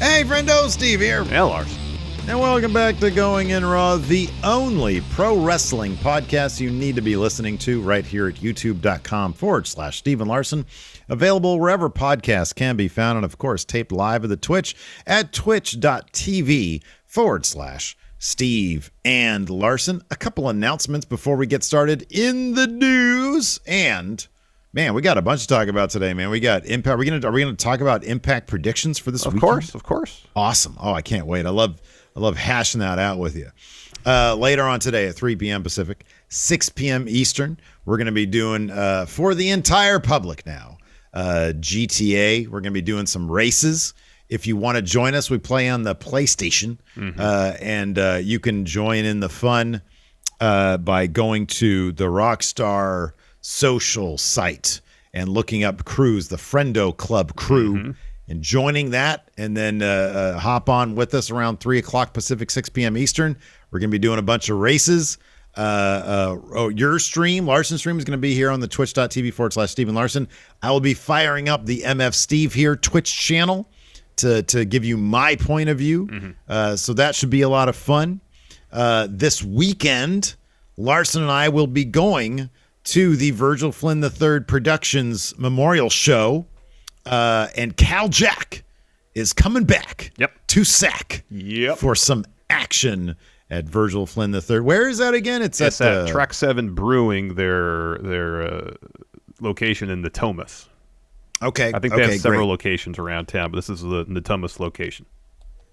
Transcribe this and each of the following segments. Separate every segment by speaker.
Speaker 1: Hey, friendo, Steve here.
Speaker 2: Yeah, Larson.
Speaker 1: And welcome back to Going In Raw, the only pro wrestling podcast you need to be listening to right here at youtube.com/Steven Larson. Available wherever podcasts can be found, and of course, taped live at the Twitch at twitch.tv/Steve and Larson. A couple announcements before we get started in the news. And man, we got a bunch to talk about today, man. We got Impact. Are we gonna talk about Impact predictions for this weekend?
Speaker 2: Of course.
Speaker 1: Awesome. Oh, I can't wait. I love hashing that out with you. Later on today at 3 p.m. Pacific, 6 p.m. Eastern, we're going to be doing, for the entire public now, GTA. We're going to be doing some races. If you want to join us, we play on the PlayStation, and you can join in the fun by going to the Rockstar social site and looking up crews, the Friendo Club crew, and joining that, and then hop on with us around 3 o'clock Pacific, 6 p.m. Eastern. We're going to be doing a bunch of races. Your stream, Larson's stream, is going to be here on the twitch.tv/Steven Larson. I will be firing up the MF Steve here Twitch channel to give you my point of view. So that should be a lot of fun. This weekend, Larson and I will be going to the Virgil Flynn III Productions Memorial Show. And Cal Jack is coming back to SAC for some action at Virgil Flynn III. Where is that again? It's at
Speaker 2: Track 7 Brewing, their location in Natomas.
Speaker 1: Okay.
Speaker 2: I think they have several locations around town, but this is the Natomas location.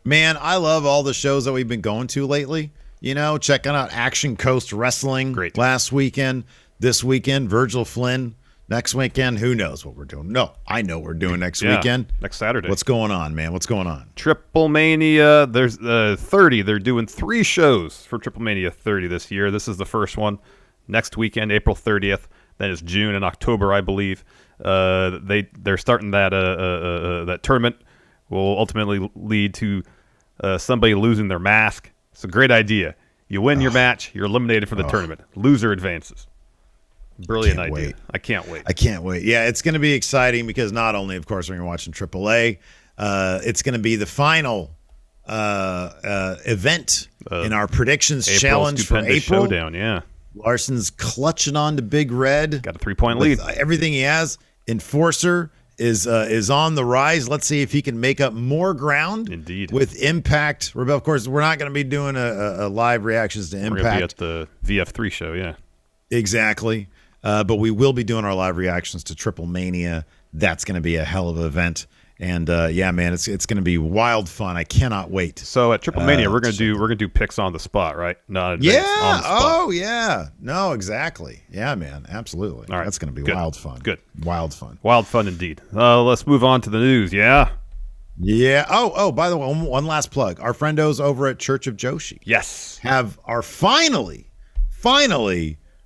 Speaker 1: Man, I love all the shows that we've been going to lately. You know, checking out Action Coast Wrestling last weekend. This weekend, Virgil Flynn. Next weekend, who knows what we're doing? No, I know what we're doing next weekend.
Speaker 2: Next Saturday.
Speaker 1: What's going on, man? What's going on?
Speaker 2: Triple Mania, there's 30. They're doing 3 shows for Triple Mania 30 this year. This is the first one. Next weekend, April 30th. Then it's June and October, I believe. They're starting that tournament. Will ultimately lead to somebody losing their mask. It's a great idea. You win your match, you're eliminated from the tournament. Loser advances. Brilliant idea. I can't wait.
Speaker 1: Yeah, it's going to be exciting because not only, of course, when you're watching AAA, it's going to be the final event in our predictions challenge for April.
Speaker 2: Showdown, yeah.
Speaker 1: Larson's clutching on to Big Red.
Speaker 2: Got a 3-point lead.
Speaker 1: Everything he has. Enforcer is on the rise. Let's see if he can make up more ground.
Speaker 2: Indeed.
Speaker 1: With Impact. Of course, we're not going to be doing a live reactions to Impact.
Speaker 2: We're going to be at the VF3 show, yeah.
Speaker 1: Exactly. But we will be doing our live reactions to Triple Mania. That's going to be a hell of an event. And yeah, man, it's going to be wild fun. I cannot wait.
Speaker 2: So at Triple Mania, we're going to do picks on the spot, right? Not advanced, on the spot.
Speaker 1: Oh yeah. No, exactly. Yeah, man, absolutely. All right. That's going to be wild fun.
Speaker 2: Good.
Speaker 1: Wild fun.
Speaker 2: Wild fun indeed. Let's move on to the news. Yeah.
Speaker 1: Yeah. Oh, by the way, one last plug. Our friendos over at Church of Joshi.
Speaker 2: Yes.
Speaker 1: Are finally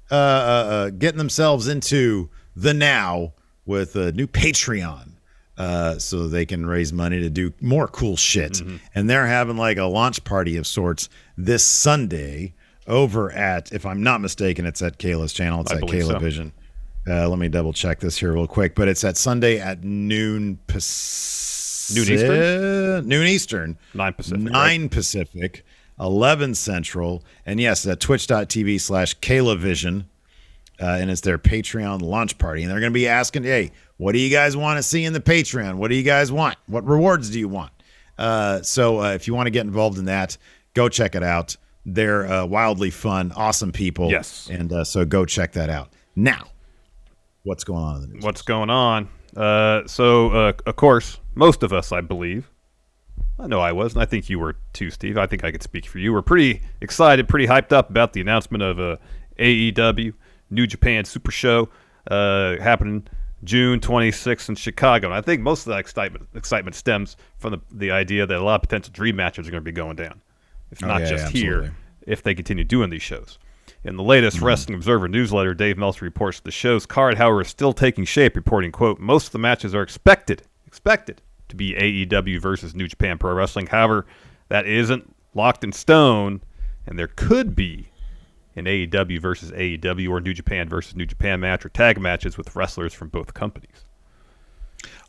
Speaker 1: getting themselves into the now with a new Patreon, so they can raise money to do more cool shit. And they're having like a launch party of sorts this Sunday over at, if I'm not mistaken, it's at Kayla's channel. It's at Kayla
Speaker 2: so.
Speaker 1: Vision. Let me double check this here real quick, but it's at Sunday at noon Eastern,
Speaker 2: 9 Pacific,
Speaker 1: 9 Pacific, 11 Central, and yes, at twitch.tv/Kayla Vision. And it's their Patreon launch party. And they're going to be asking, hey, what do you guys want to see in the Patreon? What do you guys want? What rewards do you want? So if you want to get involved in that, go check it out. They're wildly fun, awesome people.
Speaker 2: Yes.
Speaker 1: And so go check that out. Now, what's going on in the news?
Speaker 2: What's going on? Of course, most of us, I believe, I know I was, and I think you were too, Steve. I think I could speak for you. We're pretty excited, pretty hyped up about the announcement of AEW. New Japan Super Show happening June 26th in Chicago. And I think most of that excitement stems from the idea that a lot of potential dream matches are going to be going down. If not just here, if they continue doing these shows. In the latest Wrestling Observer newsletter, Dave Meltzer reports the show's card, however, is still taking shape, reporting, quote, most of the matches are expected to be AEW versus New Japan Pro Wrestling. However, that isn't locked in stone, and there could be an AEW versus AEW or New Japan versus New Japan match or tag matches with wrestlers from both companies.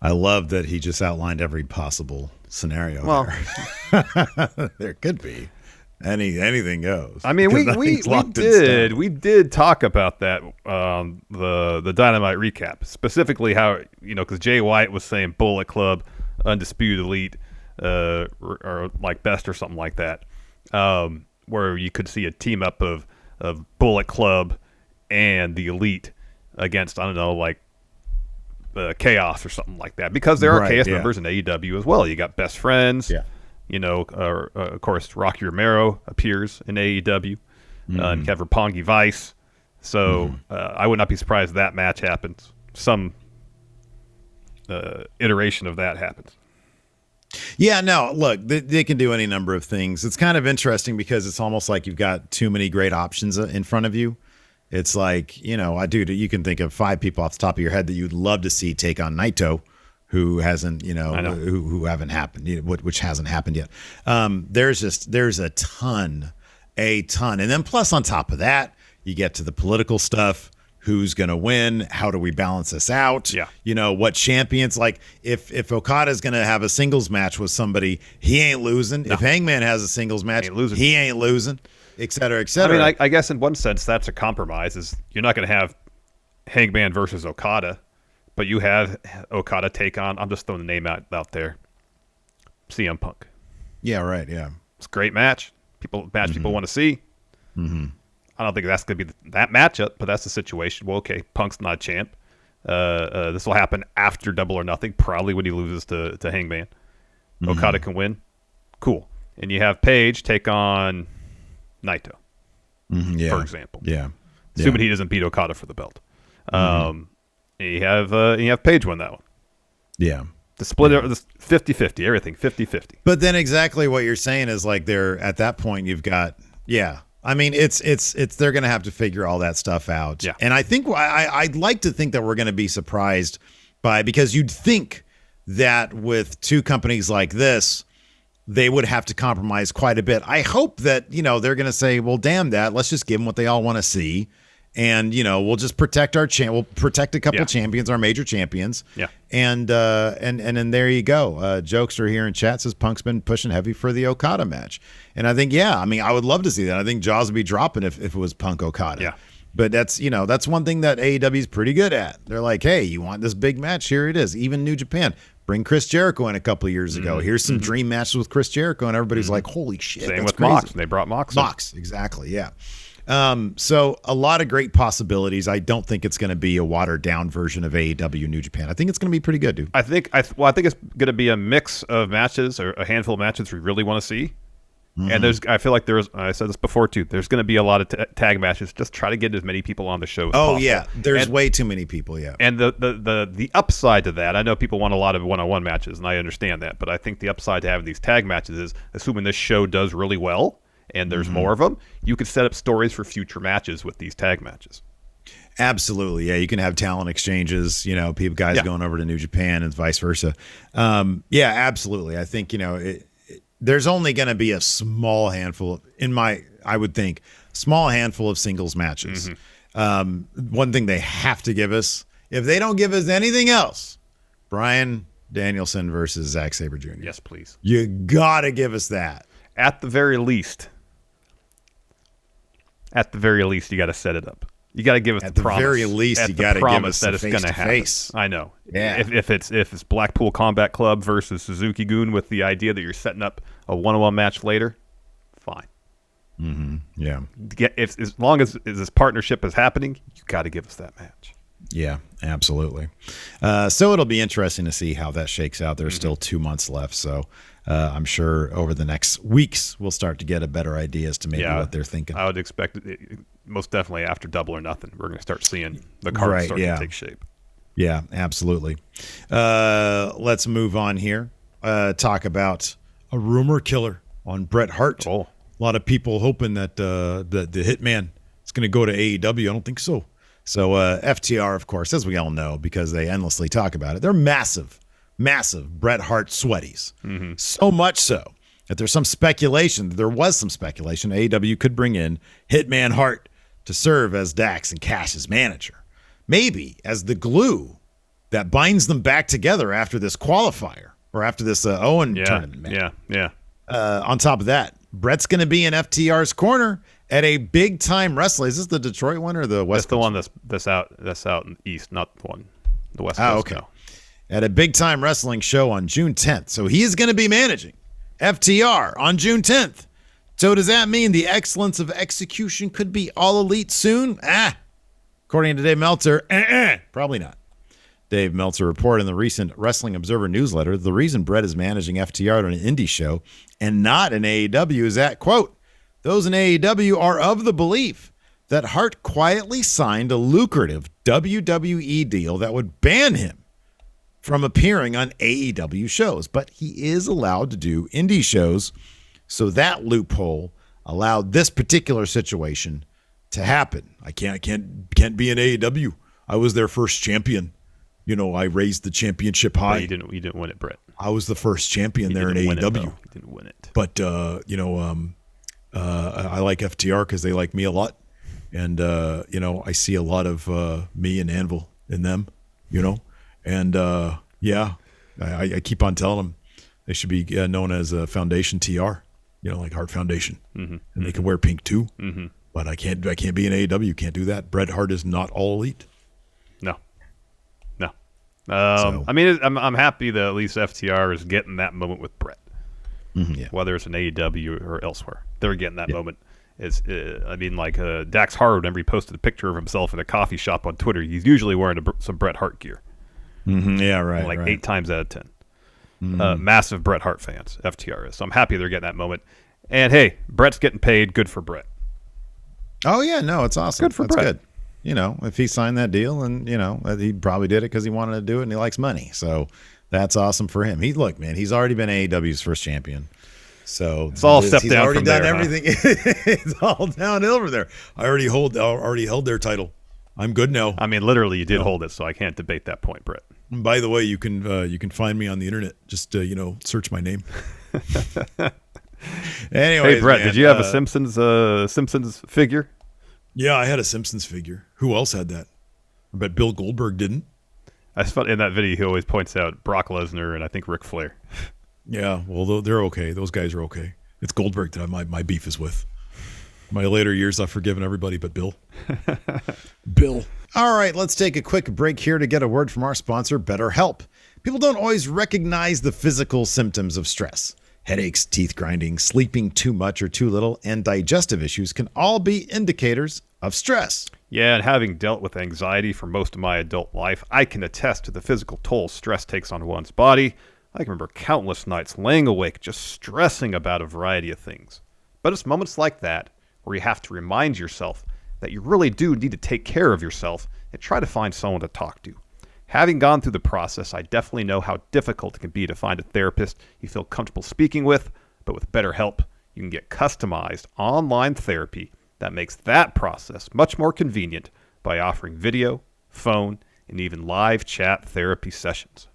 Speaker 1: I love that he just outlined every possible scenario.
Speaker 2: Well,
Speaker 1: there. There could be anything goes.
Speaker 2: I mean, we did talk about that the Dynamite recap, specifically how, because Jay White was saying Bullet Club, Undisputed Elite, or like Best or something like that, where you could see a team up of Bullet Club and the Elite against, I don't know, like Chaos or something like that, because there are Chaos members in AEW as well. You got Best Friends. Yeah. Of course, Rocky Romero appears in AEW, and Kevin Pongi Vice. So I would not be surprised if that match happens. Some iteration of that happens.
Speaker 1: Yeah, no, look, they can do any number of things. It's kind of interesting because it's almost like you've got too many great options in front of you. It's like, you can think of 5 people off the top of your head that you'd love to see take on Naito, who hasn't, who haven't happened, which hasn't happened yet. There's a ton. And then plus on top of that, you get to the political stuff. Who's going to win? How do we balance this out? Yeah. What champions, like if Okada's going to have a singles match with somebody, he ain't losing. No. If Hangman has a singles match, he ain't losing, et cetera, et cetera.
Speaker 2: I mean, I guess in one sense, that's a compromise. Is you're not going to have Hangman versus Okada, but you have Okada take on, I'm just throwing the name out there, CM Punk.
Speaker 1: Yeah, right, yeah.
Speaker 2: It's a great match. People want to see. Mm-hmm. I don't think that's going to be that matchup, but that's the situation. Well, okay, Punk's not a champ. This will happen after Double or Nothing, probably when he loses to Hangman. Mm-hmm. Okada can win. Cool. And you have Page take on Naito, for example.
Speaker 1: Yeah.
Speaker 2: Assuming he doesn't beat Okada for the belt. You have Page win that one.
Speaker 1: Yeah.
Speaker 2: The split, 50-50, everything 50-50.
Speaker 1: But then exactly what you're saying is like they're at that point you've got, I mean, it's they're going to have to figure all that stuff out.
Speaker 2: Yeah.
Speaker 1: And I think I'd like to think that we're going to be surprised because you'd think that with 2 companies like this, they would have to compromise quite a bit. I hope that, they're going to say, well, damn that. Let's just give them what they all want to see. And, we'll just protect we'll protect a couple champions, our major champions.
Speaker 2: Yeah.
Speaker 1: And then there you go. Jokester here in chat says Punk's been pushing heavy for the Okada match. And I think, I would love to see that. I think jaws would be dropping if it was Punk Okada.
Speaker 2: Yeah.
Speaker 1: But that's one thing that AEW is pretty good at. They're like, hey, you want this big match? Here it is. Even New Japan. Bring Chris Jericho in a couple of years ago. Here's some dream matches with Chris Jericho. And everybody's like, holy shit.
Speaker 2: Same with
Speaker 1: crazy.
Speaker 2: Mox. They brought Mox in.
Speaker 1: Mox, exactly, yeah. So a lot of great possibilities. I don't think it's going to be a watered down version of AEW New Japan. I think it's going to be pretty good, dude.
Speaker 2: I think it's going to be a mix of matches or a handful of matches we really want to see. And I feel like I said this before too, there's going to be a lot of tag matches. Just try to get as many people on the show as possible.
Speaker 1: Oh yeah, there's way too many people. Yeah.
Speaker 2: And the upside to that, I know people want a lot of one-on-one matches, and I understand that, but I think the upside to having these tag matches is, assuming this show does really well and there's more of them, you could set up stories for future matches with these tag matches.
Speaker 1: Absolutely. Yeah. You can have talent exchanges, guys going over to New Japan and vice versa. Yeah, absolutely. I think, there's only going to be a small handful I would think small handful of singles matches. One thing they have to give us, if they don't give us anything else, Bryan Danielson versus Zack Sabre Jr.
Speaker 2: Yes, please.
Speaker 1: You got to give us that.
Speaker 2: At the very least, you got to set it up. You got to give us the promise.
Speaker 1: At the very least, you got to give us
Speaker 2: that it's going to happen. I know.
Speaker 1: Yeah.
Speaker 2: If it's Blackpool Combat Club versus Suzuki Gun with the idea that you're setting up a one-on-one match later, fine.
Speaker 1: Yeah.
Speaker 2: As long as this partnership is happening, you got to give us that match.
Speaker 1: Yeah, absolutely. So it'll be interesting to see how that shakes out. There's still 2 months left, so I'm sure over the next weeks we'll start to get a better idea as to maybe what they're thinking.
Speaker 2: I would expect it, most definitely after Double or Nothing, we're going to start seeing the cards starting to take shape.
Speaker 1: Yeah, absolutely. Let's move on here. Talk about a rumor killer on Bret Hart.
Speaker 2: Oh.
Speaker 1: A lot of people hoping that the Hitman is going to go to AEW. I don't think so. So FTR, of course, as we all know, because they endlessly talk about it, they're massive Bret Hart sweaties. So much so that there was some speculation AEW could bring in Hitman Hart to serve as Dax and Cash's manager. Maybe as the glue that binds them back together after this qualifier or after this Owen tournament match.
Speaker 2: Yeah.
Speaker 1: On top of that, Bret's going to be in FTR's corner at a big time wrestling. Is this the Detroit one or the West Coast?
Speaker 2: That's the one that's out in the East, not the one the West Coast.
Speaker 1: Okay. No. At a big time wrestling show on June 10th. So he is going to be managing FTR on June 10th. So does that mean the excellence of execution could be all elite soon? According to Dave Meltzer, probably not. Dave Meltzer reported in the recent Wrestling Observer newsletter, the reason Bret is managing FTR on an indie show and not an AEW is that, quote, those in AEW are of the belief that Hart quietly signed a lucrative WWE deal that would ban him from appearing on AEW shows. But he is allowed to do indie shows, so that loophole allowed this particular situation to happen. I can't be in AEW. I was their first champion. You know, I raised the championship high.
Speaker 2: You didn't win it, Bret.
Speaker 1: I was the first champion there in AEW.
Speaker 2: You didn't win it.
Speaker 1: But I like FTR because they like me a lot, and I see a lot of me and Anvil in them. And I keep on telling them they should be known as Foundation TR. Like Hart Foundation, and they can wear pink too. Mm-hmm. But I can't be in AEW. Can't do that. Bret Hart is not all elite.
Speaker 2: No. I mean, I'm happy that at least FTR is getting that moment with Bret. Whether it's in AEW or elsewhere, they're getting that moment. Dax Harwood, whenever he posted a picture of himself in a coffee shop on Twitter, he's usually wearing some Bret Hart gear.
Speaker 1: Yeah, right.
Speaker 2: 8 times out of 10. Massive Bret Hart fans, FTR is. So I'm happy they're getting that moment. And hey, Bret's getting paid. Good for Bret.
Speaker 1: Oh yeah, no, it's awesome.
Speaker 2: Good for Bret.
Speaker 1: Good. If he signed that deal, and he probably did it because he wanted to do it and he likes money. So that's awesome for him. He's already been AEW's first champion. So
Speaker 2: it's all step down.
Speaker 1: He's already done
Speaker 2: there,
Speaker 1: everything. It's all downhill from there. I already held their title. I'm good now.
Speaker 2: I mean, literally, you did hold it, so I can't debate that point, Bret.
Speaker 1: And by the way, you can find me on the internet. Just search my name. Anyways,
Speaker 2: hey Bret,
Speaker 1: man,
Speaker 2: did you have a Simpsons figure?
Speaker 1: Yeah, I had a Simpsons figure. Who else had that? I bet Bill Goldberg didn't.
Speaker 2: I thought in that video he always points out Brock Lesnar and I think Ric Flair.
Speaker 1: Yeah, well, they're okay. Those guys are okay. It's Goldberg that my beef is with. In my later years, I've forgiven everybody but Bill. Bill. All right, let's take a quick break here to get a word from our sponsor, BetterHelp. People don't always recognize the physical symptoms of stress. Headaches, teeth grinding, sleeping too much or too little, and digestive issues can all be indicators of stress.
Speaker 2: Yeah, and having dealt with anxiety for most of my adult life, I can attest to the physical toll stress takes on one's body. I can remember countless nights laying awake just stressing about a variety of things. But it's moments like that where you have to remind yourself that you really do need to take care of yourself and try to find someone to talk to. Having gone through the process, I definitely know how difficult it can be to find a therapist you feel comfortable speaking with, but with BetterHelp, you can get customized online therapy that makes that process much more convenient by offering video, phone, and even live chat therapy sessions.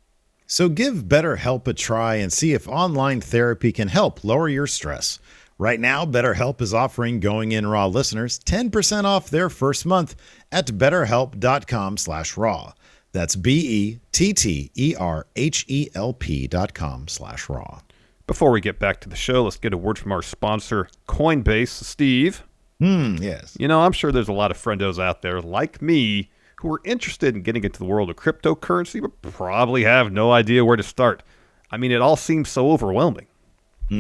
Speaker 1: So give BetterHelp a try and see if online therapy can help lower your stress. Right now, BetterHelp is offering Going In Raw listeners 10% off their first month at betterhelp.com/raw. That's BetterHelp.com/raw.
Speaker 2: Before we get back to the show, let's get a word from our sponsor, Coinbase. Steve.
Speaker 1: Yes.
Speaker 2: I'm sure there's a lot of friendos out there like me who are interested in getting into the world of cryptocurrency but probably have no idea where to start. I mean, it all seems so overwhelming.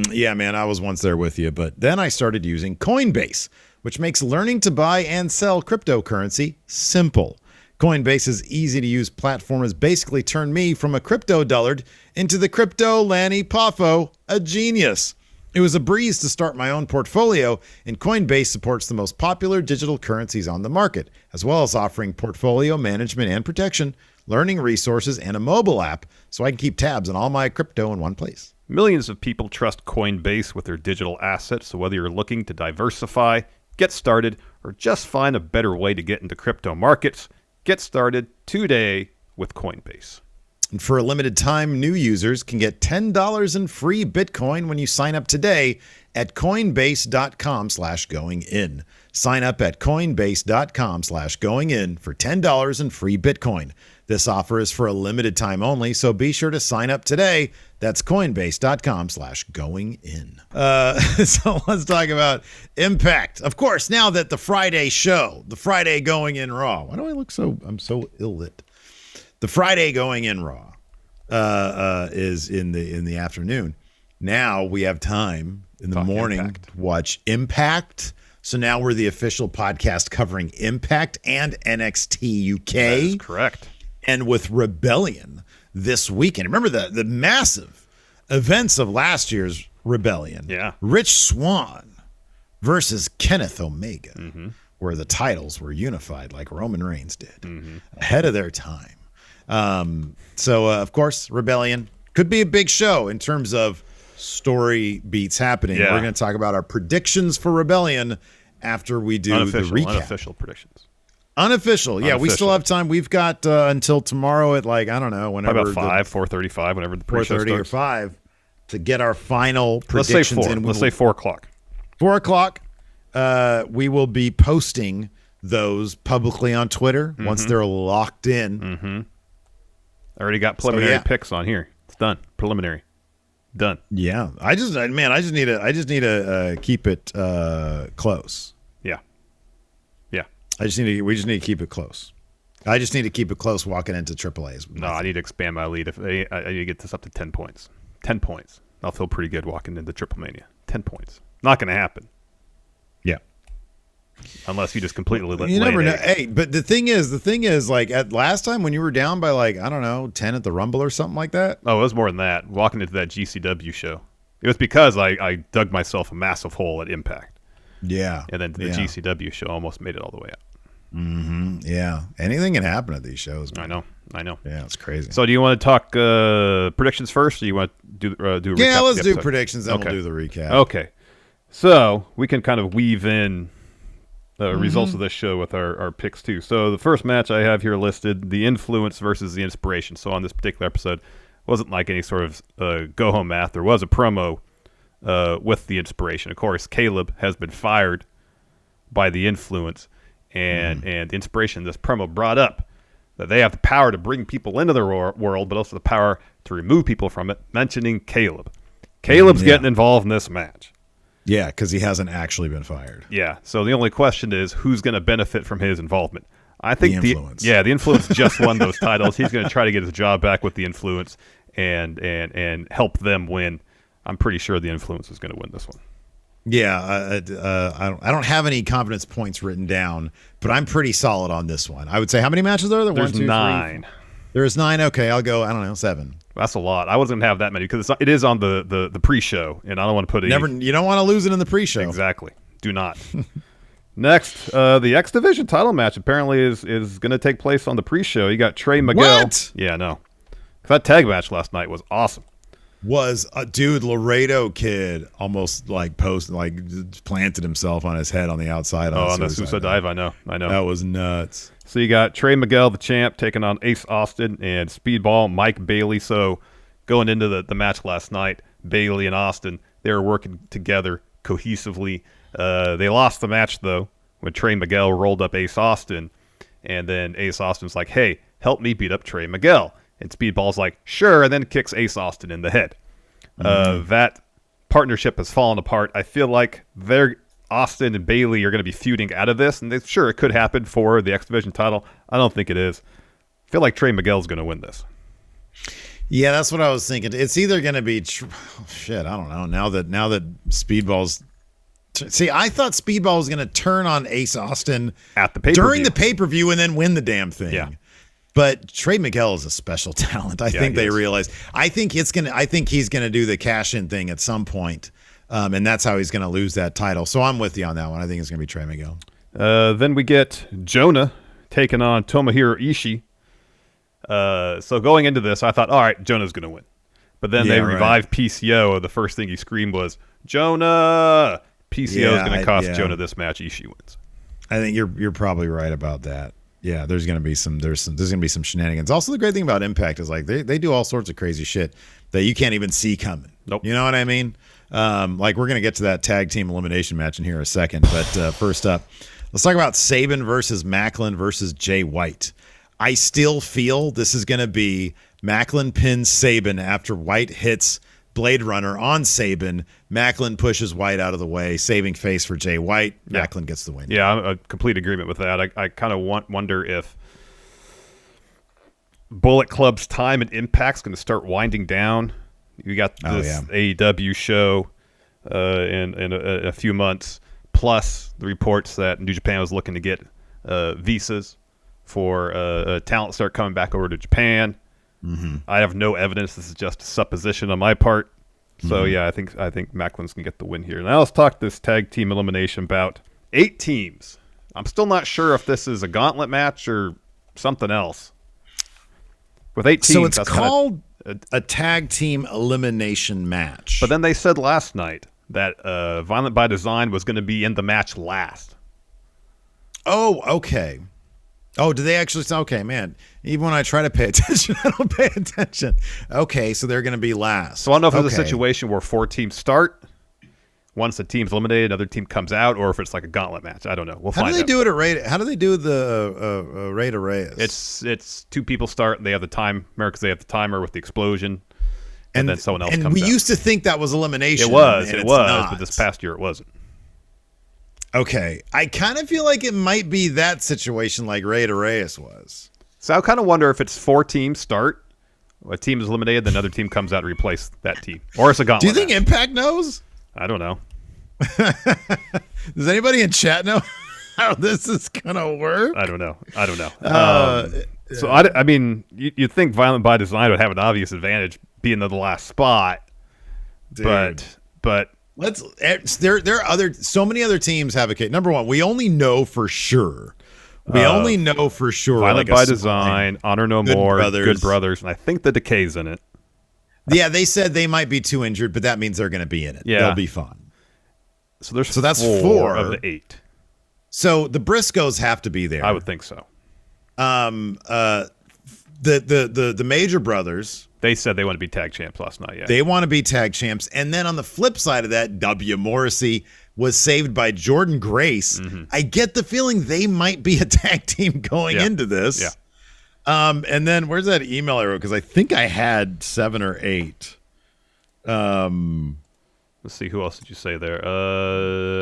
Speaker 1: Yeah, man, I was once there with you, but then I started using Coinbase, which makes learning to buy and sell cryptocurrency simple. Coinbase's easy-to-use platform has basically turned me from a crypto dullard into the crypto Lanny Poffo, a genius. It was a breeze to start my own portfolio, and Coinbase supports the most popular digital currencies on the market, as well as offering portfolio management and protection, learning resources, and a mobile app so I can keep tabs on all my crypto in one place.
Speaker 2: Millions of people trust Coinbase with their digital assets, so whether you're looking to diversify, get started, or just find a better way to get into crypto markets, get started today with Coinbase.
Speaker 1: And for a limited time, new users can get $10 in free Bitcoin when you sign up today at coinbase.com/going-in. Sign up at coinbase.com/going-in for $10 in free Bitcoin. This offer is for a limited time only, so be sure to sign up today. That's coinbase.com/going-in. So let's talk about Impact. Of course, now that the Friday show, the Friday Going In Raw. Why do I look I'm so ill-lit? The Friday Going In Raw is in the afternoon. Now we have time in the morning to watch Impact. So now we're the official podcast covering Impact and NXT UK.
Speaker 2: That is correct.
Speaker 1: And with Rebellion this weekend. Remember the massive events of last year's Rebellion.
Speaker 2: Yeah. Rich Swann
Speaker 1: versus Kenneth Omega, where the titles were unified like Roman Reigns did, ahead of their time. So of course, Rebellion could be a big show in terms of story beats happening.
Speaker 2: Yeah.
Speaker 1: We're going to talk about our predictions for Rebellion after we do the recap.
Speaker 2: Unofficial predictions.
Speaker 1: Unofficial. Yeah, we still have time. We've got until tomorrow at I don't know, whenever.
Speaker 2: About 4:35, whenever the pre-show
Speaker 1: 4:30 or 5 to get our final predictions.
Speaker 2: Let's say 4. Let's say 4 o'clock.
Speaker 1: 4 o'clock. We will be posting those publicly on Twitter once they're locked in.
Speaker 2: I already got preliminary picks on here. It's done. Preliminary. Done.
Speaker 1: Yeah. I just need to keep it close.
Speaker 2: Yeah. Yeah.
Speaker 1: We just need to keep it close. I just need to keep it close walking into AAA's.
Speaker 2: No, I need to expand my lead. I need to get this up to 10 points. 10 points. I'll feel pretty good walking into Triple Mania. 10 points. Not going to happen.
Speaker 1: Yeah.
Speaker 2: Unless you just completely
Speaker 1: you never know. Hey, but the thing is, at last time when you were down by I don't know, 10 at the Rumble or something like that.
Speaker 2: Oh, it was more than that. Walking into that GCW show, it was because I dug myself a massive hole at Impact.
Speaker 1: Yeah,
Speaker 2: and then the GCW show almost made it all the way up.
Speaker 1: Yeah, anything can happen at these shows, man.
Speaker 2: I know.
Speaker 1: Yeah, it's crazy.
Speaker 2: So, do you want to talk predictions first, or you want to do a recap?
Speaker 1: Yeah, let's do predictions, then we'll do the recap.
Speaker 2: Okay. So we can kind of weave in the results of this show with our picks too. So the first match I have here listed, the Influence versus the Inspiration. So on this particular episode, wasn't like any sort of go-home math. There was a promo with the Inspiration. Of course, Caleb has been fired by the Influence, and the Inspiration, this promo brought up that they have the power to bring people into their world, but also the power to remove people from it, mentioning Caleb. Caleb's getting involved in this match.
Speaker 1: Yeah, because he hasn't actually been fired.
Speaker 2: Yeah, so the only question is who's going to benefit from his involvement. I think
Speaker 1: the Influence.
Speaker 2: The Influence just won those titles. He's going to try to get his job back with the Influence and help them win. I'm pretty sure the Influence is going to win this one.
Speaker 1: Yeah, I don't have any confidence points written down, but I'm pretty solid on this one. I would say, how many matches are there?
Speaker 2: There's 9.
Speaker 1: There's 9. Okay, I'll go. I don't know, 7.
Speaker 2: That's a lot. I wasn't going to have that many because it is on the pre-show, and I don't want to put it.
Speaker 1: You don't want to lose it in the pre-show.
Speaker 2: Exactly. Do not. Next, the X Division title match apparently is going to take place on the pre-show. You got Trey Miguel.
Speaker 1: What?
Speaker 2: Yeah, no. That tag match last night was awesome.
Speaker 1: Dude, Laredo Kid almost planted himself on his head on the outside.
Speaker 2: On the suicide dive. I know.
Speaker 1: That was nuts.
Speaker 2: So you got Trey Miguel, the champ, taking on Ace Austin and Speedball Mike Bailey. So going into the match last night, Bailey and Austin, they were working together cohesively. They lost the match, though, when Trey Miguel rolled up Ace Austin. And then Ace Austin's like, hey, help me beat up Trey Miguel. And Speedball's like, sure, and then kicks Ace Austin in the head. That partnership has fallen apart. I feel like Austin and Bailey are going to be feuding out of this, and sure, it could happen for the X Division title. I don't think it is. I feel like Trey Miguel's going to win this.
Speaker 1: Yeah, that's what I was thinking. It's either going to be I don't know. Now that Speedball's see, I thought Speedball was going to turn on Ace Austin
Speaker 2: at the pay-per-view.
Speaker 1: during the pay-per-view and then win the damn thing.
Speaker 2: Yeah.
Speaker 1: But Trey Miguel is a special talent. I think they realize. I think he's gonna do the cash-in thing at some point, and that's how he's gonna lose that title. So I'm with you on that one. I think it's gonna be Trey Miguel.
Speaker 2: Then we get Jonah taking on Tomohiro Ishii. So going into this, I thought, all right, Jonah's gonna win. But then they revived PCO. The first thing he screamed was, Jonah! PCO is gonna cost Jonah this match. Ishii wins.
Speaker 1: I think you're probably right about that. Yeah, there's gonna be some shenanigans. Also, the great thing about Impact is like they do all sorts of crazy shit that you can't even see coming.
Speaker 2: Nope.
Speaker 1: You know what I mean? Like we're gonna get to that tag team elimination match in here in a second, but first up, let's talk about Sabin versus Macklin versus Jay White. I still feel this is gonna be Macklin pins Sabin after White hits Blade Runner on Sabin. Macklin pushes White out of the way, saving face for Jay White. Macklin gets the win.
Speaker 2: Yeah, I'm a complete agreement with that. I kind of wonder if Bullet Club's time and Impact's going to start winding down. You got this AEW show in a few months, plus the reports that New Japan was looking to get visas for talent start coming back over to Japan. Mm-hmm. I have no evidence. This is just a supposition on my part. So yeah, I think Macklin's gonna get the win here. Now let's talk this tag team elimination bout. 8 teams. I'm still not sure if this is a gauntlet match or something else. With 8 teams,
Speaker 1: so it's called a tag team elimination match.
Speaker 2: But then they said last night that Violent by Design was going to be in the match last.
Speaker 1: Oh, okay. Oh, did they actually say, okay, man, even when I try to pay attention, I don't pay attention. Okay, so they're going to be last.
Speaker 2: So I don't know if it's a situation where 4 teams start, once the team's eliminated, another team comes out, or if it's like a gauntlet match. I don't know. We'll find out.
Speaker 1: How do they do it at Rey? How do they do the Rey to Reyes?
Speaker 2: It's 2 people start, and they have the time, because they have the timer with the explosion, and then someone else comes out.
Speaker 1: And we used to think that was elimination.
Speaker 2: It was, but this past year it wasn't.
Speaker 1: Okay, I kind of feel like it might be that situation like Rey to Reyes was.
Speaker 2: So I kind of wonder if it's 4 teams start, a team is eliminated, then another team comes out to replace that team. Or it's a gauntlet.
Speaker 1: Do you think Impact knows?
Speaker 2: I don't know.
Speaker 1: Does anybody in chat know how this is going to work?
Speaker 2: I don't know. So, I mean, you'd think Violent by Design would have an obvious advantage being in the last spot. Dude. But
Speaker 1: there are so many other teams have a case. Number one, we only know for sure.
Speaker 2: Violent by Design, Honor No More, Good Brothers, and I think the Decay's in it.
Speaker 1: Yeah, they said they might be 2 injured, but that means they're going to be in it. Yeah. They'll be fine.
Speaker 2: So that's
Speaker 1: 4
Speaker 2: of the 8.
Speaker 1: So the Briscoes have to be there.
Speaker 2: I would think so.
Speaker 1: The Major Brothers.
Speaker 2: They said they want to be tag champs last night. Yeah,
Speaker 1: they want to be tag champs. And then on the flip side of that, W. Morrissey was saved by Jordan Grace. Mm-hmm. I get the feeling they might be a tag team going into this.
Speaker 2: Yeah.
Speaker 1: And then where's that email I wrote? Because I think I had 7 or 8.
Speaker 2: Let's see. Who else did you say there?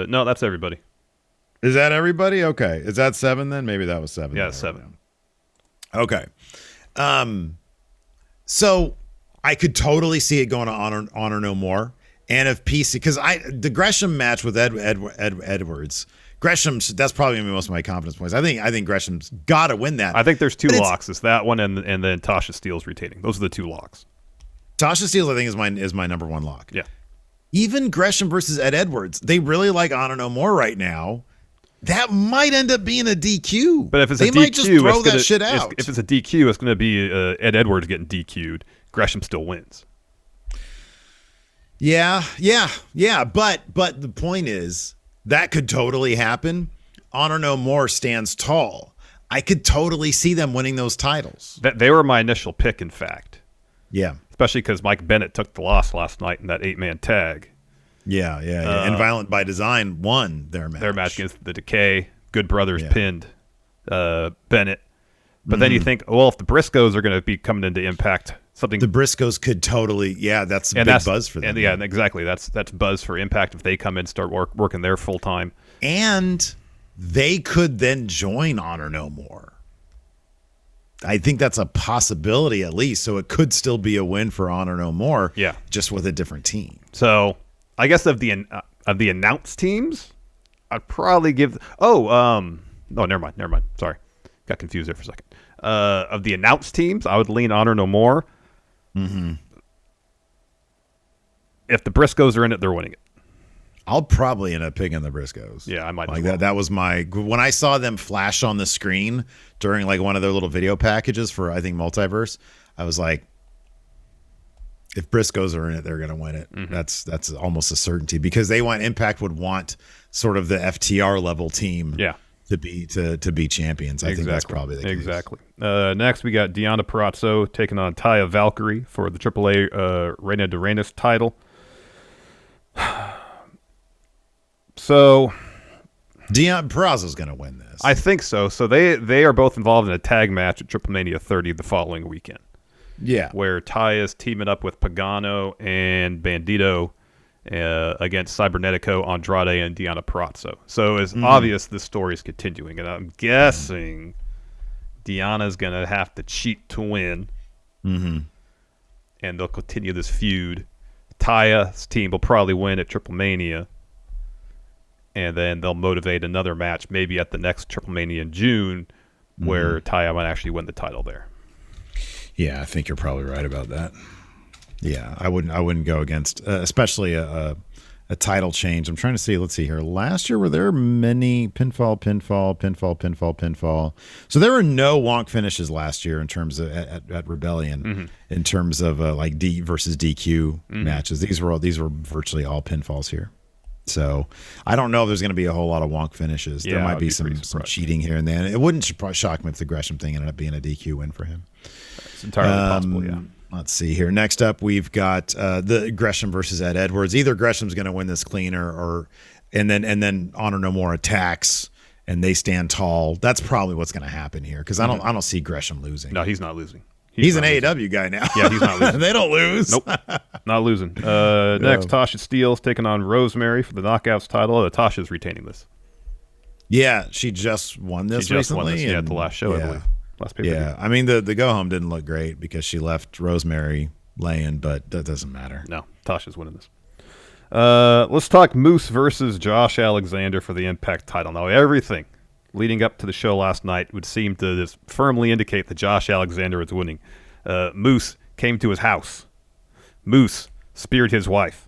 Speaker 2: No, that's everybody.
Speaker 1: Is that everybody? Okay. Is that 7 then? Maybe that was 7.
Speaker 2: Yeah, 7.
Speaker 1: Okay. So I could totally see it going to Honor No More. And if PC, because the Gresham match with Edwards, that's probably gonna be most of my confidence points. I think Gresham's got to win that.
Speaker 2: I think there's 2 locks. It's that one and then Tasha Steele's retaining. Those are the 2 locks.
Speaker 1: Tasha Steele's I think is my number 1 lock.
Speaker 2: Yeah.
Speaker 1: Even Gresham versus Ed Edwards, they really like Honor No More right now. That might end up being a DQ.
Speaker 2: But if it's
Speaker 1: they
Speaker 2: a DQ,
Speaker 1: might just throw that shit out.
Speaker 2: If it's a DQ, it's going to be Ed Edwards getting DQ'd. Gresham still wins.
Speaker 1: Yeah. But the point is that could totally happen. Honor No More stands tall. I could totally see them winning those titles.
Speaker 2: They were my initial pick, in fact.
Speaker 1: Yeah.
Speaker 2: Especially because Mike Bennett took the loss last night in that 8-man tag.
Speaker 1: Yeah. And Violent by Design won their match.
Speaker 2: Their match against the Decay. Good Brothers pinned Bennett. But then you think, well, if the Briscoes are going to be coming into Impact, something
Speaker 1: the Briscoes could totally, that's a big buzz for them.
Speaker 2: And exactly. That's buzz for Impact if they come in and start working there full time.
Speaker 1: And they could then join Honor No More. I think that's a possibility at least. So it could still be a win for Honor No More.
Speaker 2: Yeah,
Speaker 1: just with a different team.
Speaker 2: So I guess of the announced teams, I'd probably give. No, never mind. Sorry, got confused there for a second. Of the announced teams, I would lean Honor No More.
Speaker 1: Mm-hmm.
Speaker 2: If the Briscoes are in it, they're winning it.
Speaker 1: I'll probably end up picking the Briscoes.
Speaker 2: Yeah, I might
Speaker 1: like that. That was when I saw them flash on the screen during like one of their little video packages for I think Multiverse. I was like, if Briscoes are in it, they're going to win it. Mm-hmm. That's almost a certainty because Impact would want sort of the FTR level team.
Speaker 2: Yeah.
Speaker 1: to be champions. I think that's probably the case.
Speaker 2: Exactly. Next, we got Deonna Purrazzo taking on Taya Valkyrie for the AAA Reina de Reinas title. So,
Speaker 1: Deonna Purrazzo's going to win this.
Speaker 2: I think so. So they are both involved in a tag match at Triple Mania 30 the following weekend.
Speaker 1: Yeah.
Speaker 2: Where Taya's teaming up with Pagano and Bandito against Cybernetico, Andrade, and Deonna Purrazzo. So it's obvious this story is continuing, and I'm guessing Deonna's going to have to cheat to win, and they'll continue this feud. Taya's team will probably win at Triple Mania, and then they'll motivate another match, maybe at the next Triple Mania in June, where Taya might actually win the title there.
Speaker 1: Yeah, I think you're probably right about that. Yeah, I wouldn't go against, especially a title change. I'm trying to see. Let's see here. Last year, were there many pinfall? So there were no wonk finishes last year in terms of at Rebellion, in terms of like D versus DQ matches. These were virtually all pinfalls here. So I don't know if there's going to be a whole lot of wonk finishes. There might be some cheating here and there. It wouldn't shock me if the Gresham thing ended up being a DQ win for him.
Speaker 2: It's entirely possible, yeah.
Speaker 1: Let's see here. Next up, we've got the Gresham versus Ed Edwards. Either Gresham's going to win this clean, and then Honor No More attacks and they stand tall. That's probably what's going to happen here because I don't see Gresham losing.
Speaker 2: No, he's not losing.
Speaker 1: He's an AEW guy now.
Speaker 2: Yeah, he's not losing.
Speaker 1: They don't lose.
Speaker 2: Nope, not losing. Next, Tasha Steele's taking on Rosemary for the Knockouts title. Tasha's retaining this.
Speaker 1: Yeah, she just won this recently.
Speaker 2: At the last show, I believe. Last pay-per-view.
Speaker 1: Yeah, I mean the go home didn't look great because she left Rosemary laying, but that doesn't matter.
Speaker 2: No, Tasha's winning this. Let's talk Moose versus Josh Alexander for the Impact title. Now, everything leading up to the show last night would seem to just firmly indicate that Josh Alexander is winning. Moose came to his house. Moose speared his wife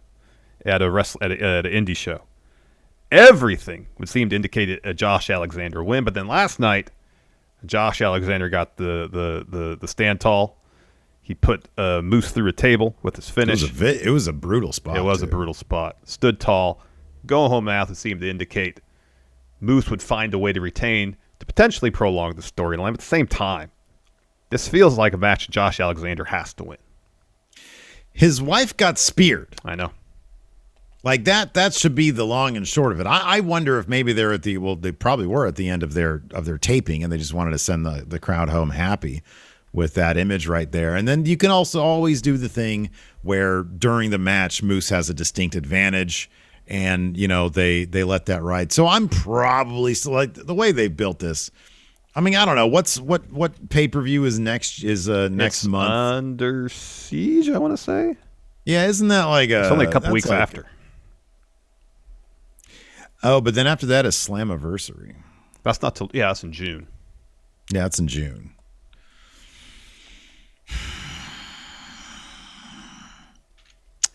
Speaker 2: at an indie show. Everything would seem to indicate a Josh Alexander win, but then last night, Josh Alexander got the stand tall. He put Moose through a table with his finish.
Speaker 1: It was a brutal spot.
Speaker 2: It was a brutal spot. Stood tall. Go home math would seem to indicate Moose would find a way to retain to potentially prolong the storyline. But at the same time, this feels like a match Josh Alexander has to win.
Speaker 1: His wife got speared.
Speaker 2: I know.
Speaker 1: Like that should be the long and short of it. I wonder if maybe they're they probably were at the end of their taping and they just wanted to send the crowd home happy with that image right there. And then you can also always do the thing where during the match Moose has a distinct advantage and they let that ride. So I'm probably still like the way they built this. I mean, I don't know what pay-per-view is next month.
Speaker 2: Under Siege, I want to say.
Speaker 1: Yeah, isn't that like
Speaker 2: it's only a couple weeks after.
Speaker 1: Oh, but then after that is Slammiversary.
Speaker 2: That's not till that's in June.
Speaker 1: Yeah, it's in June.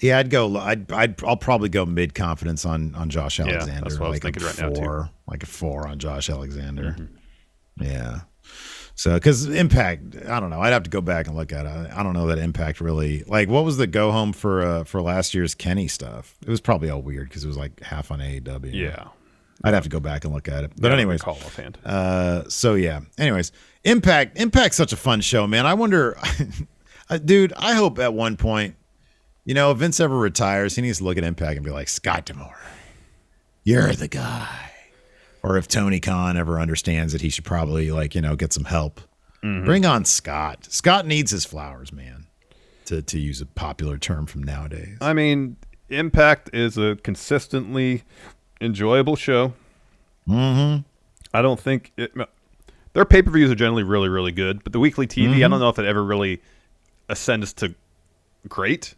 Speaker 1: Yeah, I'll probably go mid confidence on Josh Alexander.
Speaker 2: Yeah, that's what I was thinking right now too.
Speaker 1: Like a 4 on Josh Alexander. Yeah. So, because Impact, I don't know. I'd have to go back and look at it. I don't know that Impact really, like, what was the go home for last year's Kenny stuff? It was probably all weird because it was like half on AEW.
Speaker 2: Yeah.
Speaker 1: I'd have to go back and look at it. But anyways,
Speaker 2: call offhand.
Speaker 1: So yeah. Anyways, Impact's such a fun show, man. I wonder, dude. I hope at one point, if Vince ever retires, he needs to look at Impact and be like, Scott D'Amore, you're the guy. Or if Tony Khan ever understands that he should probably get some help, bring on Scott. Scott needs his flowers, man. To use a popular term from nowadays.
Speaker 2: I mean, Impact is a consistently enjoyable show. I don't think their pay-per-views are generally really, really good, but the weekly TV, I don't know if it ever really ascends to great,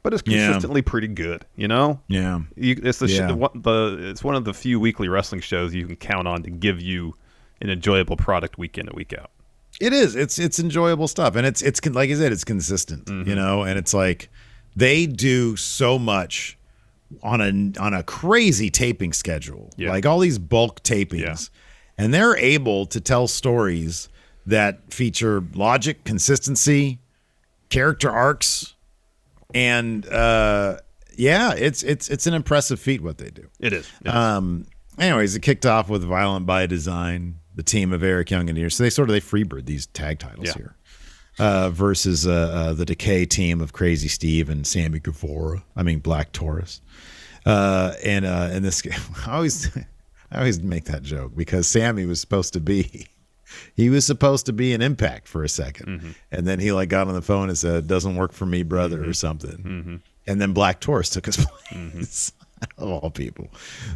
Speaker 2: but it's consistently pretty good. Yeah, it's it's one of the few weekly wrestling shows you can count on to give you an enjoyable product week in and week out.
Speaker 1: It is. It's enjoyable stuff, and it's like I said, it's consistent. And it's like they do so much on a crazy taping schedule, like all these bulk tapings, and they're able to tell stories that feature logic, consistency, character arcs, and it's an impressive feat what they do.
Speaker 2: It is.
Speaker 1: Anyways, it kicked off with Violent by Design, the team of Eric Young and here. So they freebird these tag titles here. Versus the Decay team of Crazy Steve and Sammy Guevara. I mean Black Taurus. And this I always make that joke because Sammy was supposed to be an Impact for a second. And then he got on the phone and said, "Doesn't work for me, brother," or something. And then Black Taurus took his place. Of all people.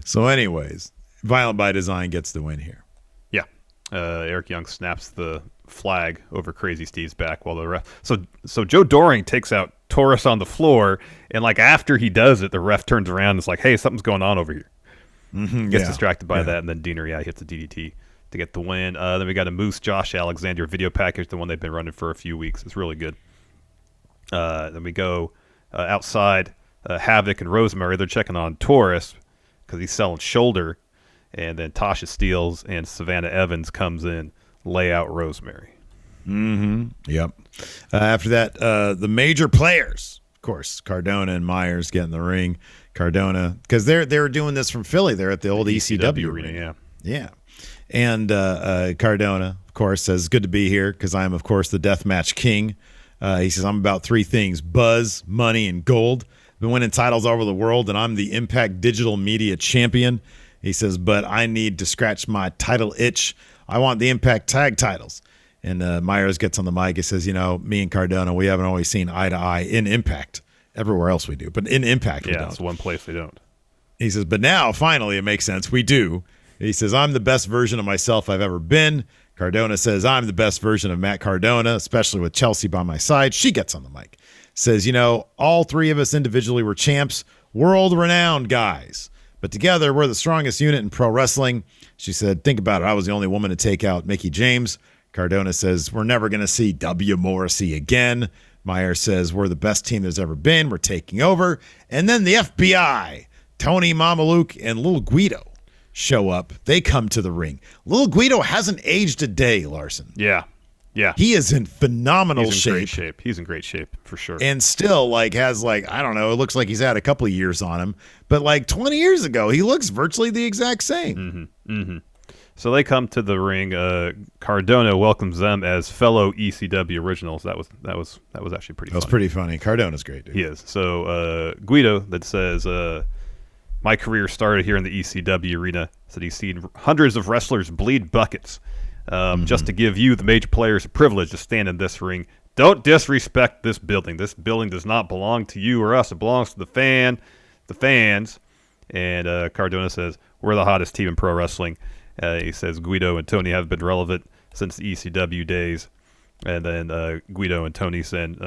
Speaker 1: So anyways, Violent by Design gets the win here.
Speaker 2: Yeah. Eric Young snaps the flag over Crazy Steve's back while the ref. So Joe Doring takes out Taurus on the floor, and after he does it, the ref turns around and is like, "Hey, something's going on over here." Gets distracted by that, and then Diener hits a DDT to get the win. Then we got a Moose Josh Alexander video package, the one they've been running for a few weeks. It's really good. Then we go outside. Havoc and Rosemary, they're checking on Taurus because he's selling shoulder, and then Tasha Steelz and Savannah Evans comes in, lay out Rosemary.
Speaker 1: Yep. After that, the major players, of course, Cardona and Myers get in the ring. Cardona, because they were doing this from Philly. They're at the old ECW arena. Yeah. And Cardona, of course, says, "Good to be here because I am, of course, the deathmatch king." He says, "I'm about three things: buzz, money, and gold. Been winning titles all over the world, and I'm the Impact Digital Media Champion." He says, "But I need to scratch my title itch. I want the Impact Tag titles." And Myers gets on the mic. He says, "Me and Cardona, we haven't always seen eye to eye in Impact. Everywhere else we do, but in Impact we don't."
Speaker 2: Yeah, it's one place they don't.
Speaker 1: He says, "But now, finally, it makes sense. We do." He says, "I'm the best version of myself I've ever been." Cardona says, "I'm the best version of Matt Cardona, especially with Chelsea by my side." She gets on the mic. Says, "All three of us individually were champs, world-renowned guys. But together, we're the strongest unit in pro wrestling." She said, "Think about it. I was the only woman to take out Mickie James." Cardona says, "We're never going to see W. Morrissey again." Myers says, "We're the best team there's ever been. We're taking over." And then the FBI, Tony Mamaluke and Little Guido show up. They come to the ring. Little Guido hasn't aged a day, Larson.
Speaker 2: Yeah.
Speaker 1: He is in phenomenal
Speaker 2: shape. He's in great shape for sure.
Speaker 1: And still has I don't know, it looks like he's had a couple of years on him, but 20 years ago, he looks virtually the exact same.
Speaker 2: So they come to the ring. Cardona welcomes them as fellow ECW originals. That was actually pretty. That was
Speaker 1: pretty funny. Cardona's great, dude.
Speaker 2: He is. So Guido that says, "My career started here in the ECW arena." Said he's seen hundreds of wrestlers bleed buckets. Just to give you, the major players, a privilege to stand in this ring. Don't disrespect this building. This building does not belong to you or us. It belongs to the fans. And Cardona says, "We're the hottest team in pro wrestling." He says Guido and Tony have been relevant since the ECW days. And then Guido and Tony send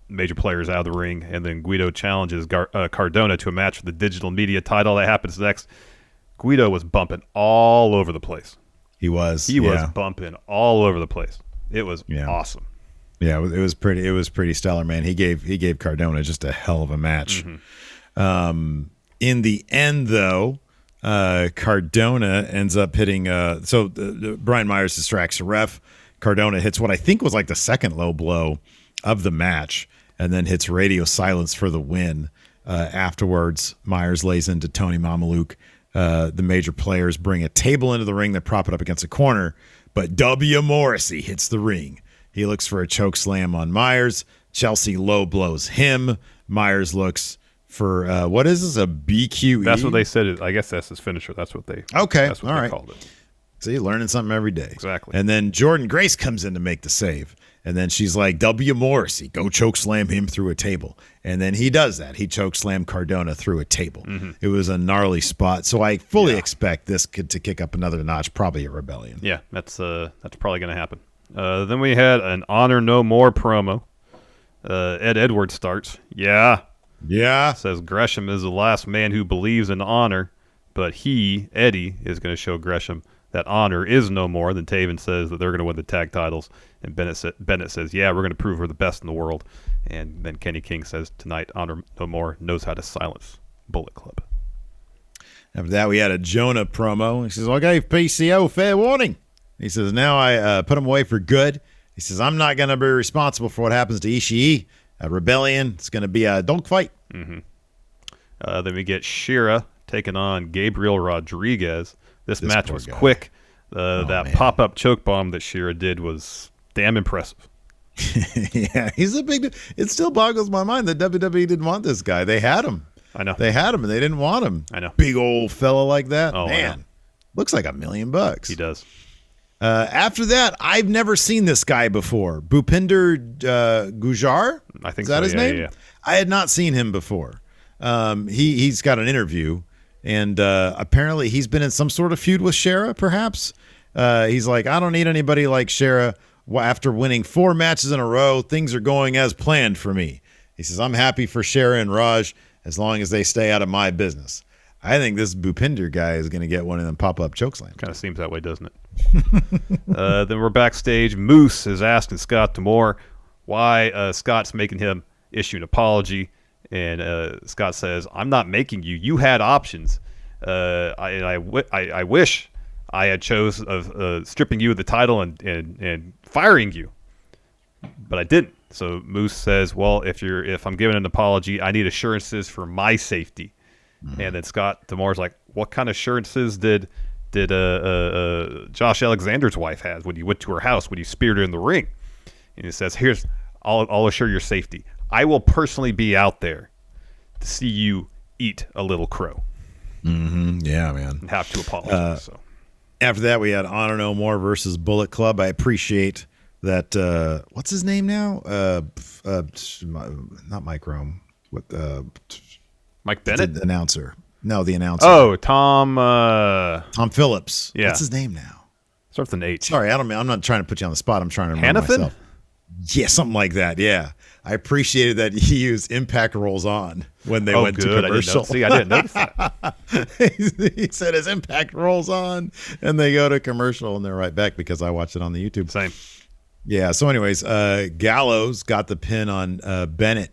Speaker 2: major players out of the ring. And then Guido challenges Cardona to a match for the digital media title. That happens next. Guido was bumping all over the place.
Speaker 1: He was
Speaker 2: bumping all over the place. It was awesome.
Speaker 1: Yeah, it was pretty stellar, man. He gave Cardona just a hell of a match. In the end, though, Cardona ends up hitting. Brian Myers distracts the ref. Cardona hits what I think was the second low blow of the match, and then hits radio silence for the win. Afterwards, Myers lays into Tony Mamaluke. The major players bring a table into the ring. They prop it up against a corner, but W. Morrissey hits the ring. He looks for a choke slam on Myers. Chelsea low blows him. Myers looks for what is this, a BQE?
Speaker 2: That's what they said. I guess that's his finisher. That's what they called it.
Speaker 1: So you're learning something every day.
Speaker 2: Exactly.
Speaker 1: And then Jordan Grace comes in to make the save. And then she's like, W. Morrissey, go choke slam him through a table. And then he does that. He choke slammed Cardona through a table. It was a gnarly spot. So I fully expect this to kick up another notch, probably a Rebellion.
Speaker 2: Yeah, that's probably going to happen. Then we had an Honor No More promo. Ed Edwards starts. Yeah. Says Gresham is the last man who believes in honor, but he, Eddie, is going to show Gresham that honor is no more. Then Taven says that they're going to win the tag titles, and Bennett says, "Yeah, we're going to prove we're the best in the world." And then Kenny King says, "Tonight, Honor No More knows how to silence Bullet Club."
Speaker 1: After that, we had a Jonah promo. He says, "I gave PCO fair warning." He says, "Now I put him away for good." He says, "I'm not going to be responsible for what happens to Ishii. A Rebellion. It's going to be a dogfight."
Speaker 2: Then we get Shira taking on Gabriel Rodriguez. This
Speaker 1: This
Speaker 2: match
Speaker 1: poor
Speaker 2: was
Speaker 1: guy.
Speaker 2: quick. That
Speaker 1: man.
Speaker 2: pop-up choke bomb that Shera did was damn impressive.
Speaker 1: Yeah, he's a big. It still boggles my mind that WWE didn't want this guy. They had him.
Speaker 2: I know.
Speaker 1: They had him, and they didn't want him.
Speaker 2: I know.
Speaker 1: Big old fella like that.
Speaker 2: Oh, I know.
Speaker 1: Man, looks like $1 million.
Speaker 2: He does.
Speaker 1: After that, I've never seen this guy before. Bhupinder Gujar?
Speaker 2: I think
Speaker 1: Is that
Speaker 2: so,
Speaker 1: his
Speaker 2: yeah,
Speaker 1: name?
Speaker 2: yeah, yeah.
Speaker 1: I had not seen him before. He's got an interview, and apparently he's been in some sort of feud with Shera, perhaps. He's like, I don't need anybody like Shera. After winning 4 matches in a row, things are going as planned for me. He says, I'm happy for Shera and Raj as long as they stay out of my business. I think this Bhupinder guy is going to get one of them pop-up chokeslams.
Speaker 2: Kind of seems that way, doesn't it? Then we're backstage. Moose is asking Scott D'Amore why Scott's making him issue an apology. And Scott says, I'm not making you. You had options. I wish I had chose of stripping you of the title and firing you, but I didn't. So Moose says, well, if I'm giving an apology, I need assurances for my safety. Mm-hmm. And then Scott D'Amore's like, what kind of assurances did Josh Alexander's wife have when you went to her house, when you speared her in the ring? And he says, I'll assure your safety. I will personally be out there to see you eat a little crow.
Speaker 1: Mm-hmm. Yeah, man.
Speaker 2: And have to apologize. So.
Speaker 1: After that, we had Honor No More versus Bullet Club. I appreciate that. What's his name now? Not Mike Rome. What?
Speaker 2: Mike Bennett?
Speaker 1: The announcer. No, the announcer.
Speaker 2: Oh, Tom.
Speaker 1: Tom Phillips.
Speaker 2: Yeah.
Speaker 1: What's his name now?
Speaker 2: Starts with an H.
Speaker 1: Sorry, I'm not trying to put you on the spot. I'm trying to remember
Speaker 2: Hannafin?
Speaker 1: myself. Yeah, something like that. Yeah. I appreciated that he used Impact Rolls On when they went to commercial.
Speaker 2: I didn't notice that.
Speaker 1: He said his Impact Rolls On, and they go to commercial, and they're right back because I watched it on the YouTube.
Speaker 2: Same.
Speaker 1: Yeah. So, anyways, Gallows got the pin on Bennett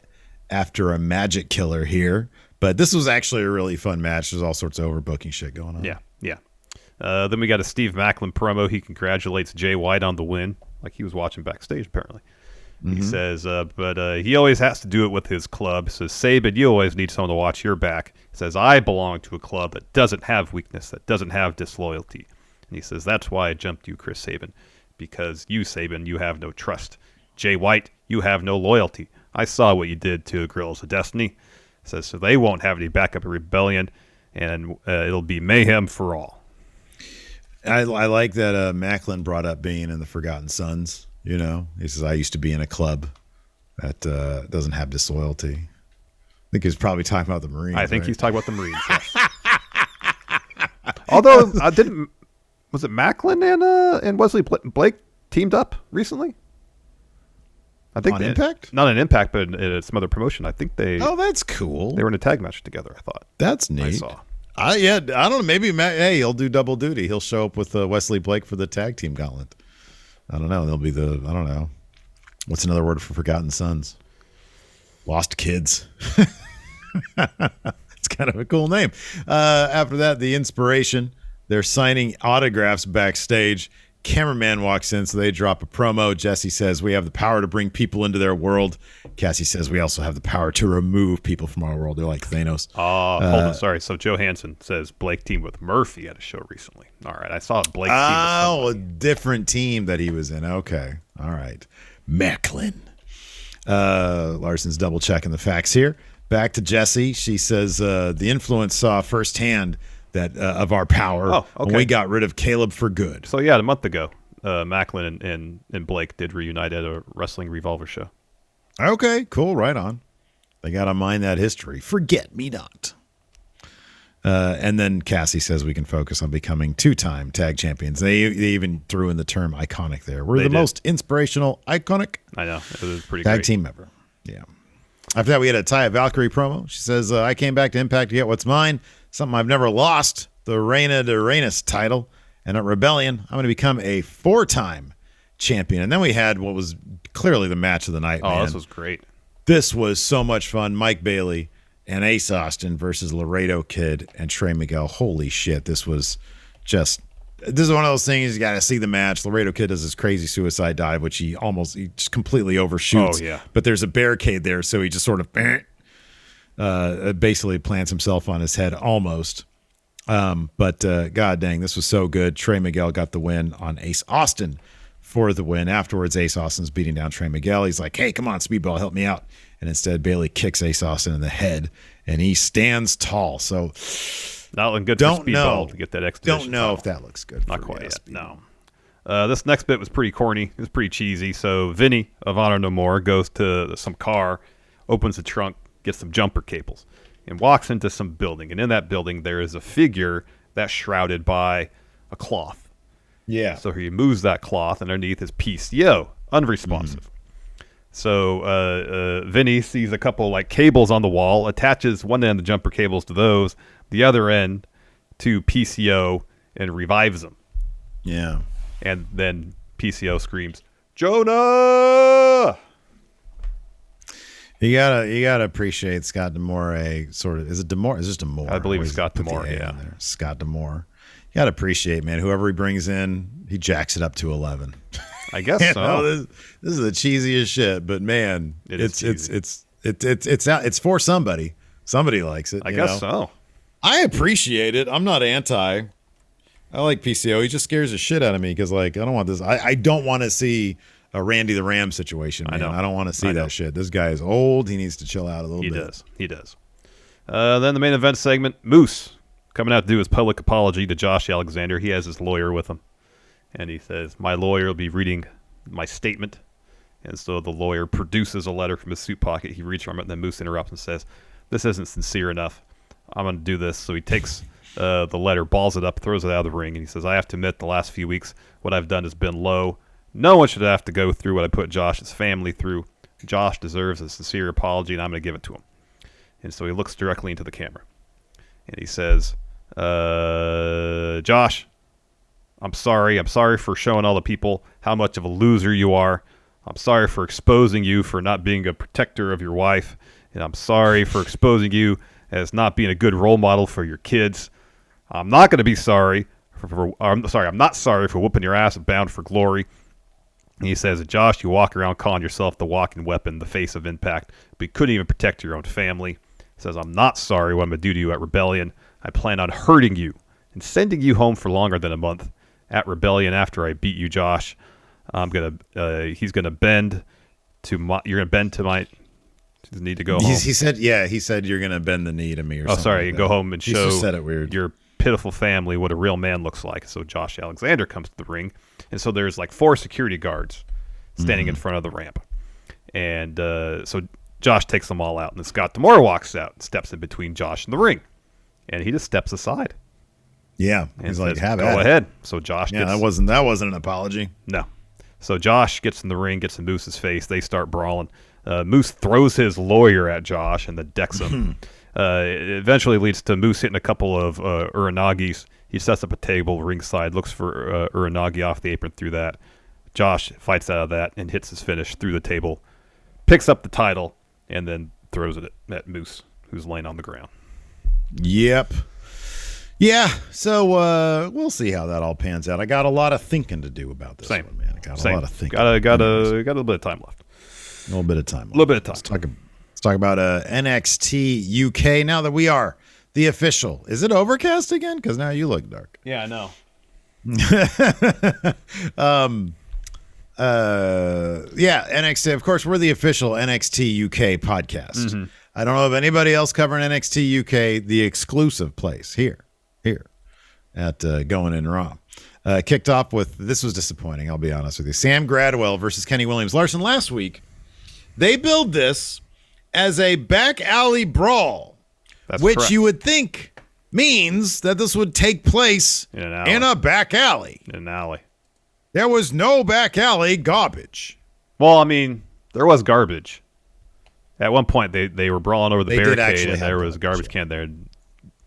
Speaker 1: after a Magic Killer here, but this was actually a really fun match. There's all sorts of overbooking shit going on.
Speaker 2: Yeah. Then we got a Steve Macklin promo. He congratulates Jay White on the win, like he was watching backstage apparently. He says, but he always has to do it with his club. Says, Sabin, you always need someone to watch your back. Says, I belong to a club that doesn't have weakness, that doesn't have disloyalty. And he says, that's why I jumped you, Chris Sabin, because you, Sabin, you have no trust. Jay White, you have no loyalty. I saw what you did to the Guerrillas of Destiny. Says, so they won't have any backup in Rebellion, and it'll be mayhem for all.
Speaker 1: I like that Macklin brought up being in the Forgotten Sons. You know, he says, I used to be in a club that doesn't have disloyalty. I think he was probably talking about the Marines.
Speaker 2: I think
Speaker 1: right?
Speaker 2: he's talking about the Marines. Yes. Although, was it Macklin and Wesley Blake teamed up recently? I think
Speaker 1: on Impact?
Speaker 2: Not an Impact, but some other promotion. I think they.
Speaker 1: Oh, that's cool.
Speaker 2: They were in a tag match together, I thought.
Speaker 1: That's neat.
Speaker 2: I saw.
Speaker 1: I don't know. Maybe hey, he'll do double duty. He'll show up with Wesley Blake for the tag team gauntlet. I don't know. They'll be I don't know. What's another word for Forgotten Sons? Lost Kids. It's kind of a cool name. After that, the Inspiration. They're signing autographs backstage. Cameraman walks in, so they drop a promo. Jesse says, we have the power to bring people into their world. Cassie says, we also have the power to remove people from our world. They're like Thanos.
Speaker 2: Hold on, sorry. So Joe Hansen says Blake teamed with Murphy at a show recently. All right, I saw Blake team with
Speaker 1: a
Speaker 2: somebody.
Speaker 1: different team that he was in. Okay, all right. Macklin. Larson's double checking the facts here. Back to Jesse. She says the Influence saw firsthand that of our power when we got rid of Caleb for good.
Speaker 2: So yeah, a month ago, Macklin and Blake did reunite at a Wrestling Revolver show.
Speaker 1: Okay, cool. Right on. They got to mind that history. Forget me not. And then Cassie says we can focus on becoming 2-time tag champions. They even threw in the term iconic there. We're the most inspirational, iconic
Speaker 2: I know. It was pretty
Speaker 1: tag
Speaker 2: great.
Speaker 1: team ever. Yeah. After that, we had a Taya Valkyrie promo. She says, I came back to Impact to get what's mine, something I've never lost, the Reina de Reinas title. And at Rebellion, I'm going to become a 4-time champion. And then we had what was clearly the match of the night, man.
Speaker 2: This was great.
Speaker 1: This was so much fun. Mike Bailey and Ace Austin versus Laredo Kid and Trey Miguel. Holy shit, this is one of those things you got to see the match. Laredo Kid does this crazy suicide dive, which he just completely overshoots.
Speaker 2: Oh, yeah.
Speaker 1: But there's a barricade there, so he just sort of basically plants himself on his head almost. But God dang, this was so good. Trey Miguel got the win on Ace Austin for the win. Afterwards, Ace Austin's beating down Trey Miguel. He's like, hey, come on, Speedball, help me out. And instead, Bailey kicks Ace Austin in the head, and he stands tall. So
Speaker 2: not looking good for Speedball to get that X Division
Speaker 1: Don't know
Speaker 2: title.
Speaker 1: if that looks good.
Speaker 2: Not quite yet, no. This next bit was pretty corny. It was pretty cheesy. So Vinny of Honor No More goes to some car, opens the trunk, gets some jumper cables, and walks into some building. And in that building, there is a figure that's shrouded by a cloth.
Speaker 1: Yeah.
Speaker 2: So he moves that cloth, and underneath is PCO, unresponsive. So Vinny sees a couple like cables on the wall, attaches one end of the jumper cables to those, the other end to PCO, and revives him.
Speaker 1: Yeah.
Speaker 2: And then PCO screams, Jonah!
Speaker 1: You gotta appreciate Scott D'Amore. Sort of, is it D'Amore? Is it D'Amore?
Speaker 2: I believe it's Scott D'Amore. Yeah,
Speaker 1: Scott D'Amore. You gotta appreciate, man. Whoever he brings in, he jacks it up to 11.
Speaker 2: I guess so.
Speaker 1: This is the cheesiest shit, but man, it's for somebody. Somebody likes it.
Speaker 2: I guess so.
Speaker 1: I appreciate it. I'm not anti. I like PCO. He just scares the shit out of me because, like, I don't want this. I don't want to see a Randy the Ram situation, man. I don't want to see that shit. This guy is old. He needs to chill out a little bit.
Speaker 2: He does. Then the main event segment, Moose coming out to do his public apology to Josh Alexander. He has his lawyer with him. And he says, my lawyer will be reading my statement. And so the lawyer produces a letter from his suit pocket. He reads from it, and then Moose interrupts and says, this isn't sincere enough. I'm going to do this. So he takes the letter, balls it up, throws it out of the ring, and he says, I have to admit the last few weeks what I've done has been low. No one should have to go through what I put Josh's family through. Josh deserves a sincere apology, and I'm going to give it to him. And so he looks directly into the camera. And he says, Josh, I'm sorry. I'm sorry for showing all the people how much of a loser you are. I'm sorry for exposing you for not being a protector of your wife. And I'm sorry for exposing you as not being a good role model for your kids. I'm not going to be sorry. I'm not sorry for whooping your ass bound for glory. And he says, Josh, you walk around calling yourself the walking weapon, the face of Impact, but you couldn't even protect your own family. He says, I'm not sorry what I'm going to do to you at Rebellion. I plan on hurting you and sending you home for longer than a month. At Rebellion, after I beat you, Josh, he's gonna bend to my. You're gonna bend to my. Need to go home.
Speaker 1: He said, he said you're gonna bend the knee to me or something.
Speaker 2: Oh, sorry,
Speaker 1: like
Speaker 2: go home and show
Speaker 1: said it weird.
Speaker 2: Your pitiful family what a real man looks like. So Josh Alexander comes to the ring, and so there's like 4 security guards standing in front of the ramp, and so Josh takes them all out, and then Scott D'Amore walks out, and steps in between Josh and the ring, and he just steps aside.
Speaker 1: Yeah, he's like,
Speaker 2: go ahead. So Josh
Speaker 1: gets... that wasn't an apology.
Speaker 2: No. So Josh gets in the ring, gets in Moose's face. They start brawling. Moose throws his lawyer at Josh and then decks him. It eventually leads to Moose hitting a couple of Uranagis. He sets up a table ringside, looks for Uranagi off the apron through that. Josh fights out of that and hits his finish through the table, picks up the title, and then throws it at Moose, who's laying on the ground.
Speaker 1: Yep. Yeah, so we'll see how that all pans out. I got a lot of thinking to do about this one, man. I got a lot of thinking.
Speaker 2: Got a little bit of time left.
Speaker 1: A little bit of time.
Speaker 2: Let's
Speaker 1: talk about NXT UK now that we are the official. Is it overcast again? Because now you look dark.
Speaker 2: Yeah, I know.
Speaker 1: NXT. Of course, we're the official NXT UK podcast. Mm-hmm. I don't know of anybody else covering NXT UK, the exclusive place here at Going In Raw. Kicked off with, this was disappointing, I'll be honest with you. Sam Gradwell versus Kenny Williams. Larson, last week, they billed this as a back alley brawl, which correct. You would think means that this would take place in a back alley.
Speaker 2: In an alley.
Speaker 1: There was no back alley garbage.
Speaker 2: Well, I mean, there was garbage. At one point, they were brawling over the barricade, and there was a garbage can there.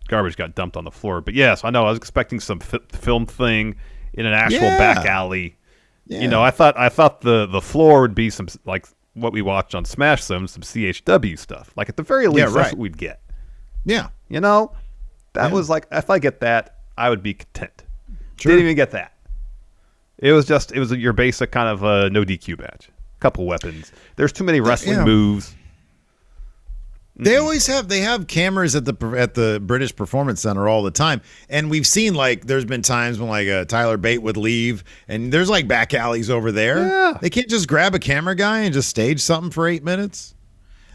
Speaker 2: Garbage got dumped on the floor. But yes, I know. I was expecting some film thing in an actual back alley. Yeah. You know, I thought the floor would be some like what we watched on Smash some CHW stuff. Like at the very least, that's what we'd get.
Speaker 1: Yeah.
Speaker 2: You know, that was like, if I get that, I would be content.
Speaker 1: Sure.
Speaker 2: Didn't even get that. It was your basic kind of no DQ match. Couple weapons. There's too many wrestling moves.
Speaker 1: They always have. They have cameras at the British Performance Center all the time, and we've seen like there's been times when like Tyler Bate would leave, and there's like back alleys over there.
Speaker 2: Yeah.
Speaker 1: They can't just grab a camera guy and just stage something for 8 minutes.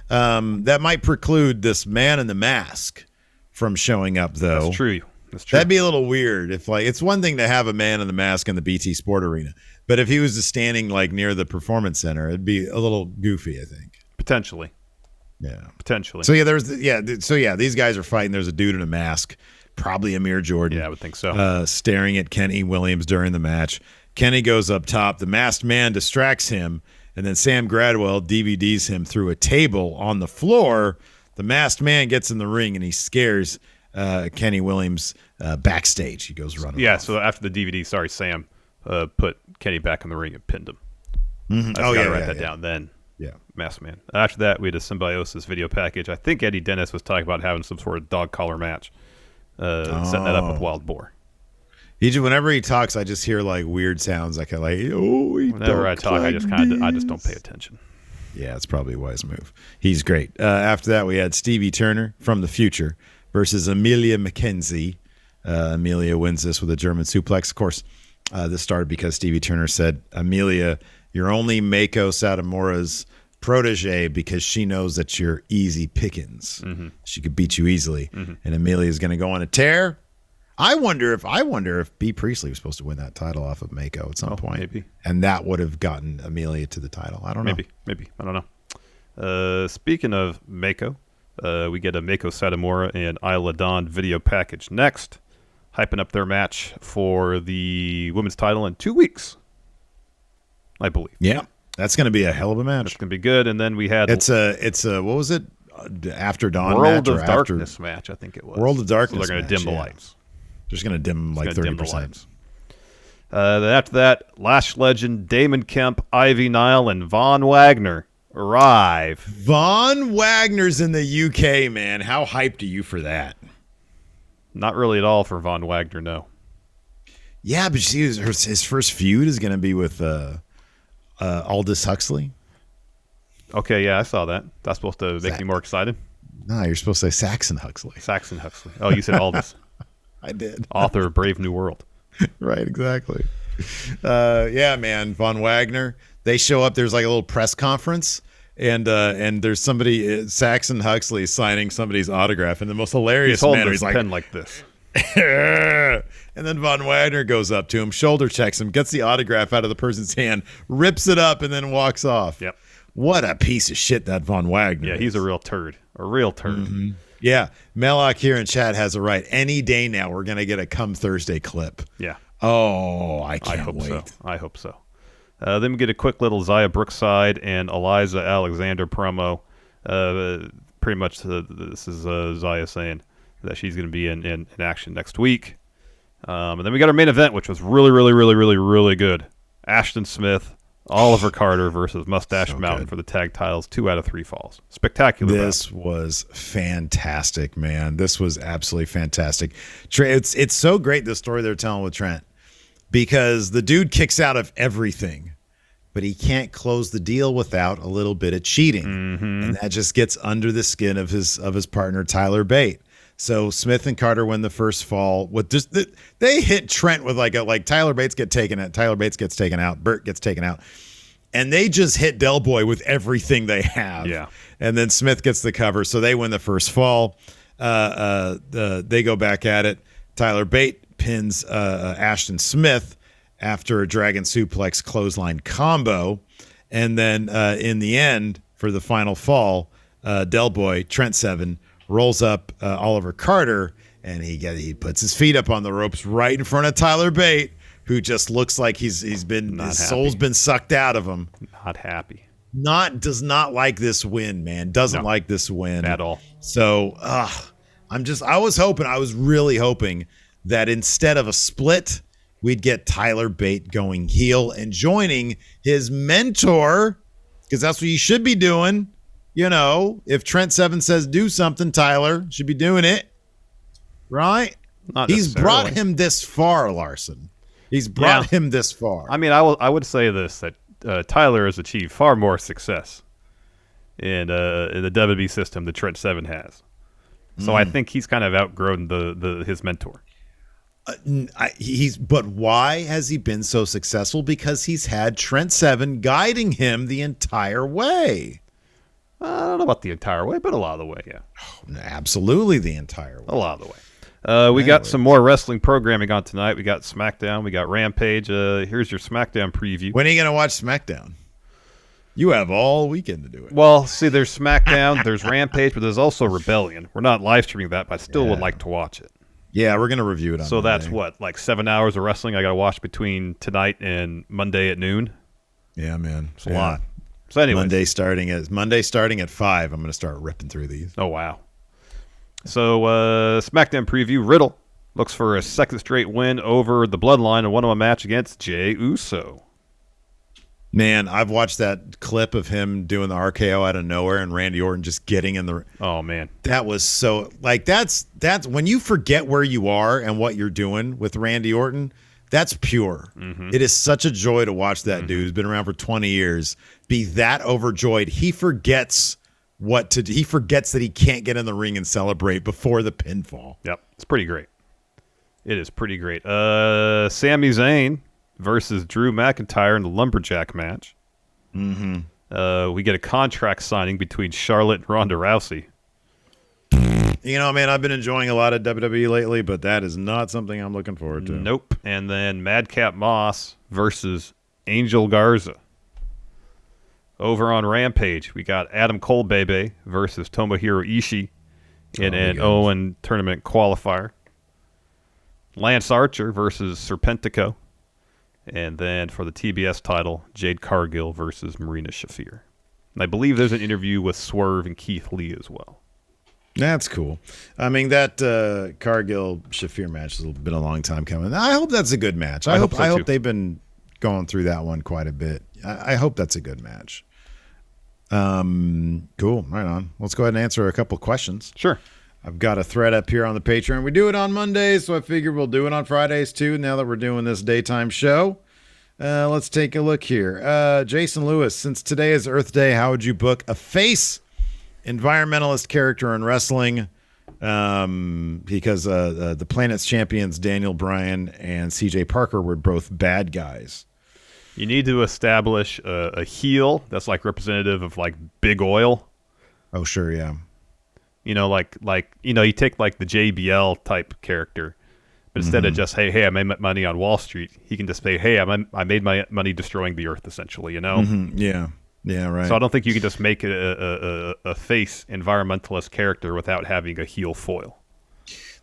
Speaker 1: That might preclude this man in the mask from showing up, though.
Speaker 2: That's true.
Speaker 1: That'd be a little weird if like it's one thing to have a man in the mask in the BT Sport Arena, but if he was just standing like near the Performance Center, it'd be a little goofy, I think.
Speaker 2: Potentially.
Speaker 1: Yeah.
Speaker 2: Potentially.
Speaker 1: So these guys are fighting. There's a dude in a mask, probably Amir Jordan.
Speaker 2: Yeah, I would think so.
Speaker 1: Staring at Kenny Williams during the match. Kenny goes up top. The masked man distracts him, and then Sam Gradwell DVDs him through a table on the floor. The masked man gets in the ring, and he scares Kenny Williams backstage. He goes running.
Speaker 2: Yeah,
Speaker 1: off.
Speaker 2: so after the DVD, Sam put Kenny back in the ring and pinned him.
Speaker 1: Mm-hmm.
Speaker 2: I forgot to write that down then.
Speaker 1: Yeah.
Speaker 2: Masked Man. After that, we had a Symbiosis video package. I think Eddie Dennis was talking about having some sort of dog collar match. Setting that up with Wild Boar.
Speaker 1: Whenever he talks, I just hear like weird sounds. Like
Speaker 2: Whenever I talk, I just don't pay attention.
Speaker 1: Yeah, it's probably a wise move. He's great. After that, we had Stevie Turner from the future versus Amelia McKenzie. Amelia wins this with a German suplex. Of course, this started because Stevie Turner said, Amelia, you're only Mako Satomura's protege because she knows that you're easy pickings. Mm-hmm. She could beat you easily. Mm-hmm. And Amelia is going to go on a tear. I wonder if B. Priestley was supposed to win that title off of Mako at some point.
Speaker 2: Maybe.
Speaker 1: And that would have gotten Amelia to the title. I don't know.
Speaker 2: Maybe. I don't know. Speaking of Mako, we get a Mako Satomura and Isla Dawn video package next, hyping up their match for the women's title in 2 weeks, I believe.
Speaker 1: Yeah, that's going to be a hell of a match.
Speaker 2: It's going to be good. And then we had
Speaker 1: it's a what was it? After Dawn
Speaker 2: World
Speaker 1: match
Speaker 2: of Darkness match, I think it was.
Speaker 1: World of Darkness.
Speaker 2: So they're going to dim the lights.
Speaker 1: They're just going to dim them like 30%.
Speaker 2: Then after that, Lash Legend, Damon Kemp, Ivy Nile, and Von Wagner arrive.
Speaker 1: Von Wagner's in the UK, man. How hyped are you for that?
Speaker 2: Not really at all for Von Wagner, no.
Speaker 1: Yeah, but you see, his first feud is going to be with Aldous Huxley.
Speaker 2: Okay, yeah, I saw that. That's supposed to make me more excited.
Speaker 1: No, you're supposed to say Saxon Huxley.
Speaker 2: Saxon Huxley. Oh, you said Aldous.
Speaker 1: I did.
Speaker 2: Author of Brave New World.
Speaker 1: Right, exactly. Yeah, man, Von Wagner. They show up. There's like a little press conference, and there's somebody, Saxon Huxley, signing somebody's autograph in the most hilarious manner.
Speaker 2: He's like, pen like this.
Speaker 1: And then Von Wagner goes up to him, shoulder checks him, gets the autograph out of the person's hand, rips it up, and then walks off.
Speaker 2: Yep.
Speaker 1: What a piece of shit that Von Wagner
Speaker 2: is. He's a real turd. A real turd.
Speaker 1: Mm-hmm. Yeah. Mellock here in chat has it right. Any day now, we're going to get a Come Thursday clip.
Speaker 2: Yeah.
Speaker 1: Oh, I can't wait.
Speaker 2: So. I hope so. Then we get a quick little Zaya Brookside and Eliza Alexander promo. Pretty much this is Zaya saying that she's going to be in action next week. And then we got our main event, which was really, really, really, really, really good. Ashton Smith, Oliver Carter versus Mustache Mountain for the tag titles. 2 out of 3 falls. Spectacular.
Speaker 1: This was fantastic, man. This was absolutely fantastic. It's so great, the story they're telling with Trent, because the dude kicks out of everything, but he can't close the deal without a little bit of cheating. Mm-hmm. And that just gets under the skin of his partner, Tyler Bate. So Smith and Carter win the first fall. With just they hit Trent with like Tyler Bates gets taken out, Burt gets taken out, and they just hit Del Boy with everything they have.
Speaker 2: Yeah, and
Speaker 1: then Smith gets the cover, so they win the first fall. They go back at it. Tyler Bate pins Ashton Smith after a dragon suplex clothesline combo, and then in the end for the final fall, Del Boy Trent Seven rolls up Oliver Carter, and he puts his feet up on the ropes right in front of Tyler Bate, who just looks like his soul's been sucked out of him.
Speaker 2: Not happy.
Speaker 1: Does not like this win, man. Doesn't like this win
Speaker 2: at all.
Speaker 1: So I was really hoping that instead of a split, we'd get Tyler Bate going heel and joining his mentor, because that's what you should be doing. You know, if Trent Seven says do something, Tyler should be doing it, right? He's brought him this far, Larson. He's brought him this far.
Speaker 2: I mean, I would say this, that Tyler has achieved far more success in the WWE system that Trent Seven has. So I think he's kind of outgrown his mentor.
Speaker 1: But why has he been so successful? Because he's had Trent Seven guiding him the entire way.
Speaker 2: I don't know about the entire way, but a lot of the way, yeah.
Speaker 1: Absolutely the entire way.
Speaker 2: A lot of the way. We got some more wrestling programming on tonight. We got Smackdown. We got Rampage. Here's your Smackdown preview.
Speaker 1: When are you going to watch Smackdown? You have all weekend to do it.
Speaker 2: Well, see, there's Smackdown, there's Rampage, but there's also Rebellion. We're not live streaming that, but I still would like to watch it.
Speaker 1: Yeah, we're going to review it on Monday.
Speaker 2: That's what, like 7 hours of wrestling I got to watch between tonight and Monday at noon?
Speaker 1: Yeah, man.
Speaker 2: It's a lot. So anyway,
Speaker 1: Monday starting at 5, I'm going to start ripping through these.
Speaker 2: Oh, wow. So, Smackdown preview, Riddle looks for a second straight win over the Bloodline in a one-on-one match against Jey Uso.
Speaker 1: Man, I've watched that clip of him doing the RKO out of nowhere and Randy Orton just getting in the...
Speaker 2: Oh, man.
Speaker 1: That was so... Like, that's when you forget where you are and what you're doing with Randy Orton, that's pure. Mm-hmm. It is such a joy to watch that dude who's been around for 20 years be that overjoyed. He forgets he forgets that he can't get in the ring and celebrate before the pinfall.
Speaker 2: Yep. It's pretty great. It is pretty great. Sami Zayn versus Drew McIntyre in the Lumberjack match. Mm-hmm. We get a contract signing between Charlotte and Ronda Rousey.
Speaker 1: You know, man, I've been enjoying a lot of WWE lately, but that is not something I'm looking forward to.
Speaker 2: Nope. And then Madcap Moss versus Angel Garza. Over on Rampage, we got Adam Cole Bebe versus Tomohiro Ishii in an Owen tournament qualifier. Lance Archer versus Serpentico. And then for the TBS title, Jade Cargill versus Marina Shafir. And I believe there's an interview with Swerve and Keith Lee as well.
Speaker 1: That's cool. I mean, that Cargill-Shafir match has been a long time coming. I hope that's a good match. I hope they've been going through that one quite a bit. I hope that's a good match. Cool. Right on. Let's go ahead and answer a couple questions.
Speaker 2: Sure.
Speaker 1: I've got a thread up here on the Patreon. We do it on Mondays, so I figured we'll do it on Fridays too, now that we're doing this daytime show. Let's take a look here. Jason Lewis, since today is Earth Day, how would you book a face environmentalist character in wrestling? Because the Planet's champions, Daniel Bryan and CJ Parker, were both bad guys.
Speaker 2: You need to establish a heel that's like representative of like Big Oil.
Speaker 1: Oh, sure, yeah.
Speaker 2: You know, you take like the JBL type character, but instead of just hey, I made my money on Wall Street, he can just say, hey, I made my money destroying the earth, essentially. You know?
Speaker 1: Mm-hmm. Yeah, right.
Speaker 2: So I don't think you can just make a face environmentalist character without having a heel foil.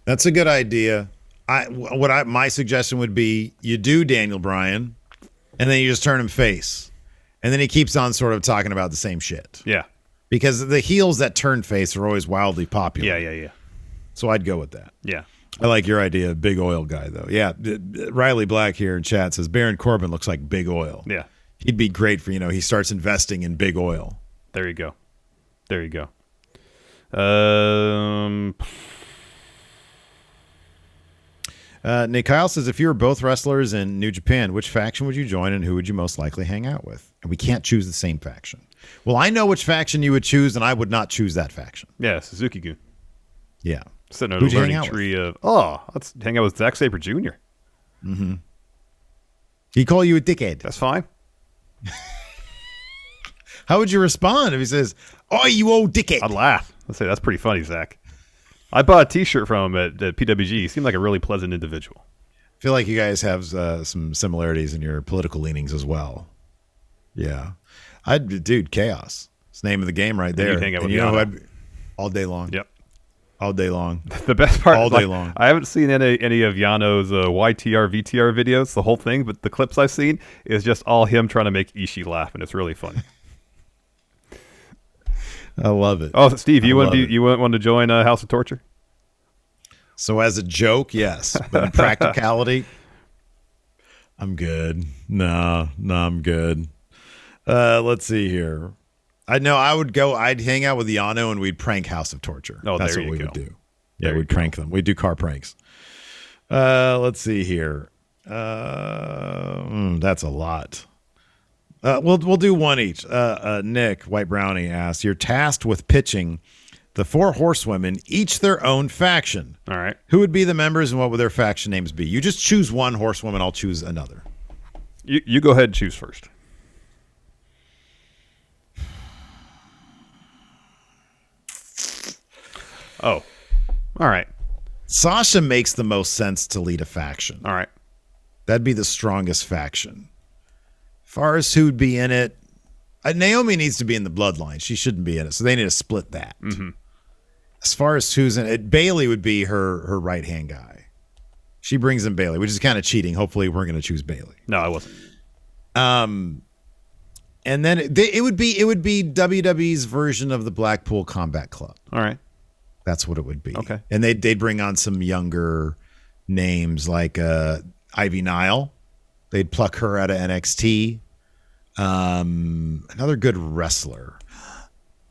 Speaker 1: That's a good idea. My suggestion would be you do Daniel Bryan, and then you just turn him face, and then he keeps on sort of talking about the same shit.
Speaker 2: Yeah.
Speaker 1: Because the heels that turn face are always wildly popular.
Speaker 2: Yeah.
Speaker 1: So I'd go with that.
Speaker 2: Yeah.
Speaker 1: I like your idea, Big Oil guy, though. Yeah, Riley Black here in chat says Baron Corbin looks like Big Oil.
Speaker 2: Yeah.
Speaker 1: He'd be great for, he starts investing in Big Oil.
Speaker 2: There you go.
Speaker 1: Nick Kyle says, if you were both wrestlers in New Japan, which faction would you join and who would you most likely hang out with? And we can't choose the same faction. Well, I know which faction you would choose, and I would not choose that faction.
Speaker 2: Yeah, Suzuki-gun.
Speaker 1: Yeah.
Speaker 2: Sitting on a learning tree of, let's hang out with Zack Sabre Jr.
Speaker 1: Mm-hmm. He'd call you a dickhead.
Speaker 2: That's fine.
Speaker 1: How would you respond if he says, oh, you old dickhead?
Speaker 2: I'd laugh. I'd say, that's pretty funny, Zach. I bought a T-shirt from him at PWG. He seemed like a really pleasant individual.
Speaker 1: I feel like you guys have some similarities in your political leanings as well. Yeah. Dude, chaos. It's the name of the game right there.
Speaker 2: Hang out with
Speaker 1: all day long.
Speaker 2: Yep.
Speaker 1: All day long.
Speaker 2: The best part,
Speaker 1: all day long.
Speaker 2: I haven't seen any of Yano's YTR, VTR videos, the whole thing, but the clips I've seen is just all him trying to make Ishii laugh, and it's really funny.
Speaker 1: I love it.
Speaker 2: Oh, Steve, you want to join House of Torture?
Speaker 1: So as a joke, yes, but in practicality, I'm good. No, I'm good. Let's see here. I'd hang out with Yano and we'd prank House of Torture.
Speaker 2: Oh,
Speaker 1: that's
Speaker 2: what
Speaker 1: we
Speaker 2: go.
Speaker 1: would do. Yeah, we'd prank them. We'd do car pranks. Let's see here. That's a lot. We'll do one each. Nick White Brownie asks, "You're tasked with pitching the 4 horsewomen, each their own faction.
Speaker 2: All right.
Speaker 1: Who would be the members and what would their faction names be? You just choose one horsewoman. I'll choose another.
Speaker 2: You go ahead and choose first. Oh, all right.
Speaker 1: Sasha makes the most sense to lead a faction.
Speaker 2: All right.
Speaker 1: That'd be the strongest faction. Far as who'd be in it, Naomi needs to be in the bloodline. She shouldn't be in it, so they need to split that.
Speaker 2: Mm-hmm.
Speaker 1: As far as who's in it, Bailey would be her right-hand guy. She brings in Bailey, which is kind of cheating. Hopefully we're going to choose Bailey.
Speaker 2: No, I wasn't.
Speaker 1: And then it would be WWE's version of the Blackpool Combat Club.
Speaker 2: All right.
Speaker 1: That's what it would be.
Speaker 2: Okay.
Speaker 1: And they'd bring on some younger names like Ivy Nile. They'd pluck her out of NXT. Another good wrestler.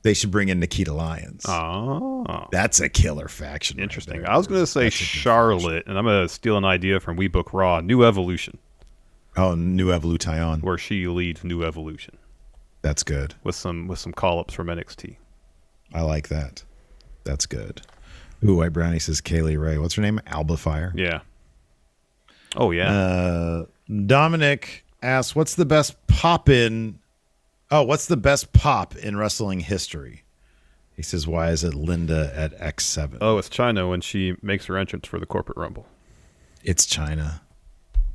Speaker 1: They should bring in Nikita Lyons.
Speaker 2: Oh.
Speaker 1: That's a killer faction.
Speaker 2: Interesting.
Speaker 1: Right,
Speaker 2: I was going to say Charlotte, and I'm going to steal an idea from We Book Raw, New Evolution.
Speaker 1: Oh, New Evolution.
Speaker 2: Where she leads New Evolution.
Speaker 1: That's good.
Speaker 2: With some call-ups from NXT.
Speaker 1: I like that. That's good. Ooh, White Brownie says Kaylee Ray. What's her name? Alba Fire.
Speaker 2: Yeah. Oh, yeah.
Speaker 1: Dominic asks, what's the best pop in wrestling history? He says, why is it Linda at X7?
Speaker 2: Oh, it's China when she makes her entrance for the Corporate Rumble.
Speaker 1: It's China.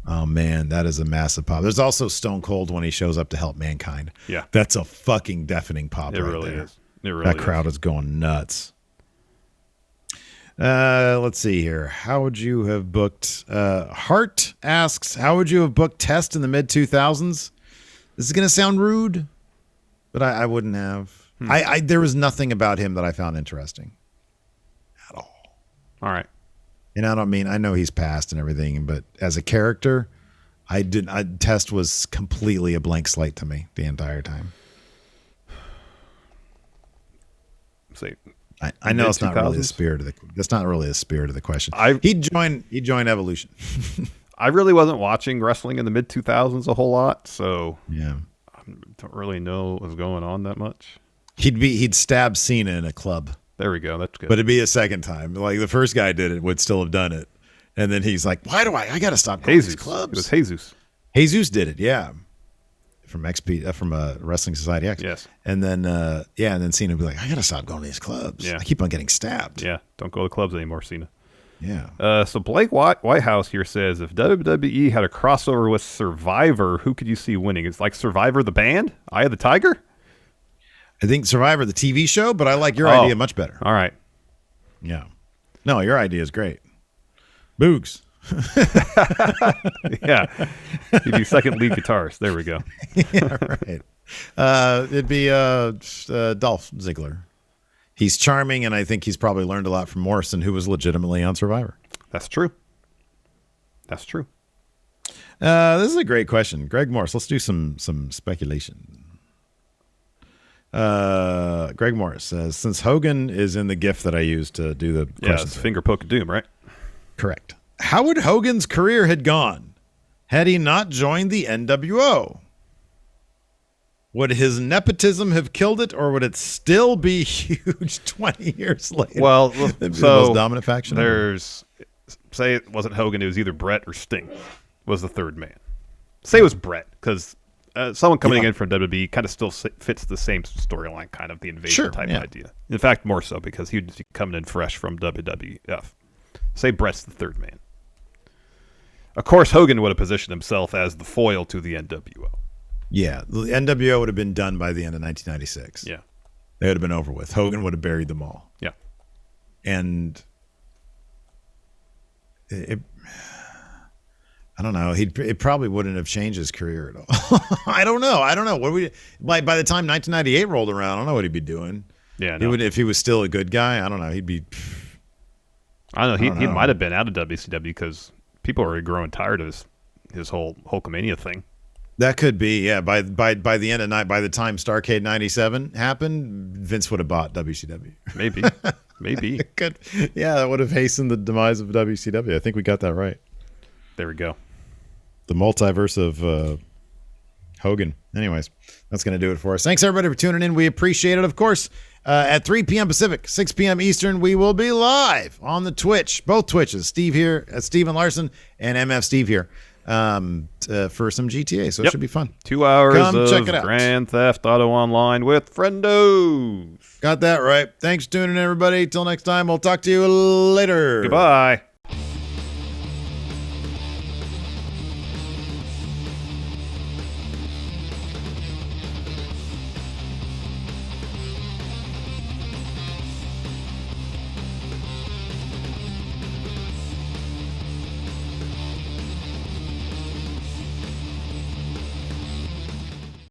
Speaker 1: Oh, man, that is a massive pop. There's also Stone Cold when he shows up to help Mankind.
Speaker 2: Yeah.
Speaker 1: That's a fucking deafening pop.
Speaker 2: It
Speaker 1: right
Speaker 2: really
Speaker 1: there.
Speaker 2: is. It really
Speaker 1: that crowd is going nuts. Let's see here. How would you have booked? Hart asks, how would you have booked Test in the mid-2000s? This is going to sound rude, but I wouldn't have. There was nothing about him that I found interesting at all.
Speaker 2: All right.
Speaker 1: And I know he's passed and everything, but as a character, Test was completely a blank slate to me the entire time.
Speaker 2: See.
Speaker 1: I know it's not really the spirit of the question. He'd join Evolution.
Speaker 2: I really wasn't watching wrestling in the mid 2000s a whole lot, so
Speaker 1: yeah,
Speaker 2: I don't really know what was going on that much.
Speaker 1: He'd stab Cena in a club.
Speaker 2: There we go. That's good.
Speaker 1: But it'd be a second time. Like the first guy did it, would still have done it, and then he's like, "Why do I got to stop going to these clubs?"
Speaker 2: It was Jesus.
Speaker 1: Jesus did it. Yeah. From XP, from Wrestling Society X.
Speaker 2: Yes.
Speaker 1: And then, and then Cena would be like, I got to stop going to these clubs.
Speaker 2: Yeah.
Speaker 1: I keep on getting stabbed.
Speaker 2: Yeah. Don't go to clubs anymore, Cena.
Speaker 1: Yeah.
Speaker 2: So Blake Whitehouse here says, if WWE had a crossover with Survivor, who could you see winning? It's like Survivor the band? Eye of the Tiger?
Speaker 1: I think Survivor the TV show, but I like your idea much better.
Speaker 2: All right.
Speaker 1: Yeah. No, your idea is great. Boogs.
Speaker 2: Yeah, he'd be second lead guitarist. There we go.
Speaker 1: Yeah, right. It'd be Dolph Ziggler. He's charming, and I think he's probably learned a lot from Morrison, who was legitimately on Survivor.
Speaker 2: That's true. That's true.
Speaker 1: This is a great question, Greg Morris. Let's do some speculation. Greg Morris says, since Hogan is in the GIF that I used to do the questions,
Speaker 2: it's finger poke of doom, right?
Speaker 1: Correct. How would Hogan's career had gone had he not joined the NWO? Would his nepotism have killed it, or would it still be huge 20 years later?
Speaker 2: Well,
Speaker 1: so
Speaker 2: the
Speaker 1: most dominant faction.
Speaker 2: Say it wasn't Hogan, it was either Bret or Sting was the third man. Say it was Bret, because someone coming in from WWE kind of still fits the same storyline, kind of the invasion type idea. In fact, more so because he would be coming in fresh from WWF. Say Bret's the third man. Of course, Hogan would have positioned himself as the foil to the NWO.
Speaker 1: Yeah, the NWO would have been done by the end of 1996.
Speaker 2: Yeah.
Speaker 1: They would have been over with. Hogan would have buried them all.
Speaker 2: Yeah.
Speaker 1: And I don't know. It probably wouldn't have changed his career at all. I don't know. By the time 1998 rolled around, I don't know what he'd be doing.
Speaker 2: Yeah,
Speaker 1: no. If he was still a good guy, I don't know. He'd be.
Speaker 2: I don't know. He might have been out of WCW because people are growing tired of his whole Hulkamania thing.
Speaker 1: That could be, yeah. By the end of night, by the time Starrcade '97 happened, Vince would have bought WCW.
Speaker 2: Maybe.
Speaker 1: Could, yeah, that would have hastened the demise of WCW. I think we got that right.
Speaker 2: There we go.
Speaker 1: The multiverse of Hogan. Anyways, that's going to do it for us. Thanks, everybody, for tuning in. We appreciate it. Of course, at 3 p.m. Pacific, 6 p.m. Eastern, we will be live on the Twitch, both Twitches. Steve here, Steven Larson, and MF Steve here for some GTA. So it should be fun.
Speaker 2: 2 hours
Speaker 1: Come check it
Speaker 2: of
Speaker 1: out.
Speaker 2: Grand Theft Auto Online with Friendos.
Speaker 1: Got that right. Thanks for tuning in, everybody. Till next time, we'll talk to you later.
Speaker 2: Goodbye.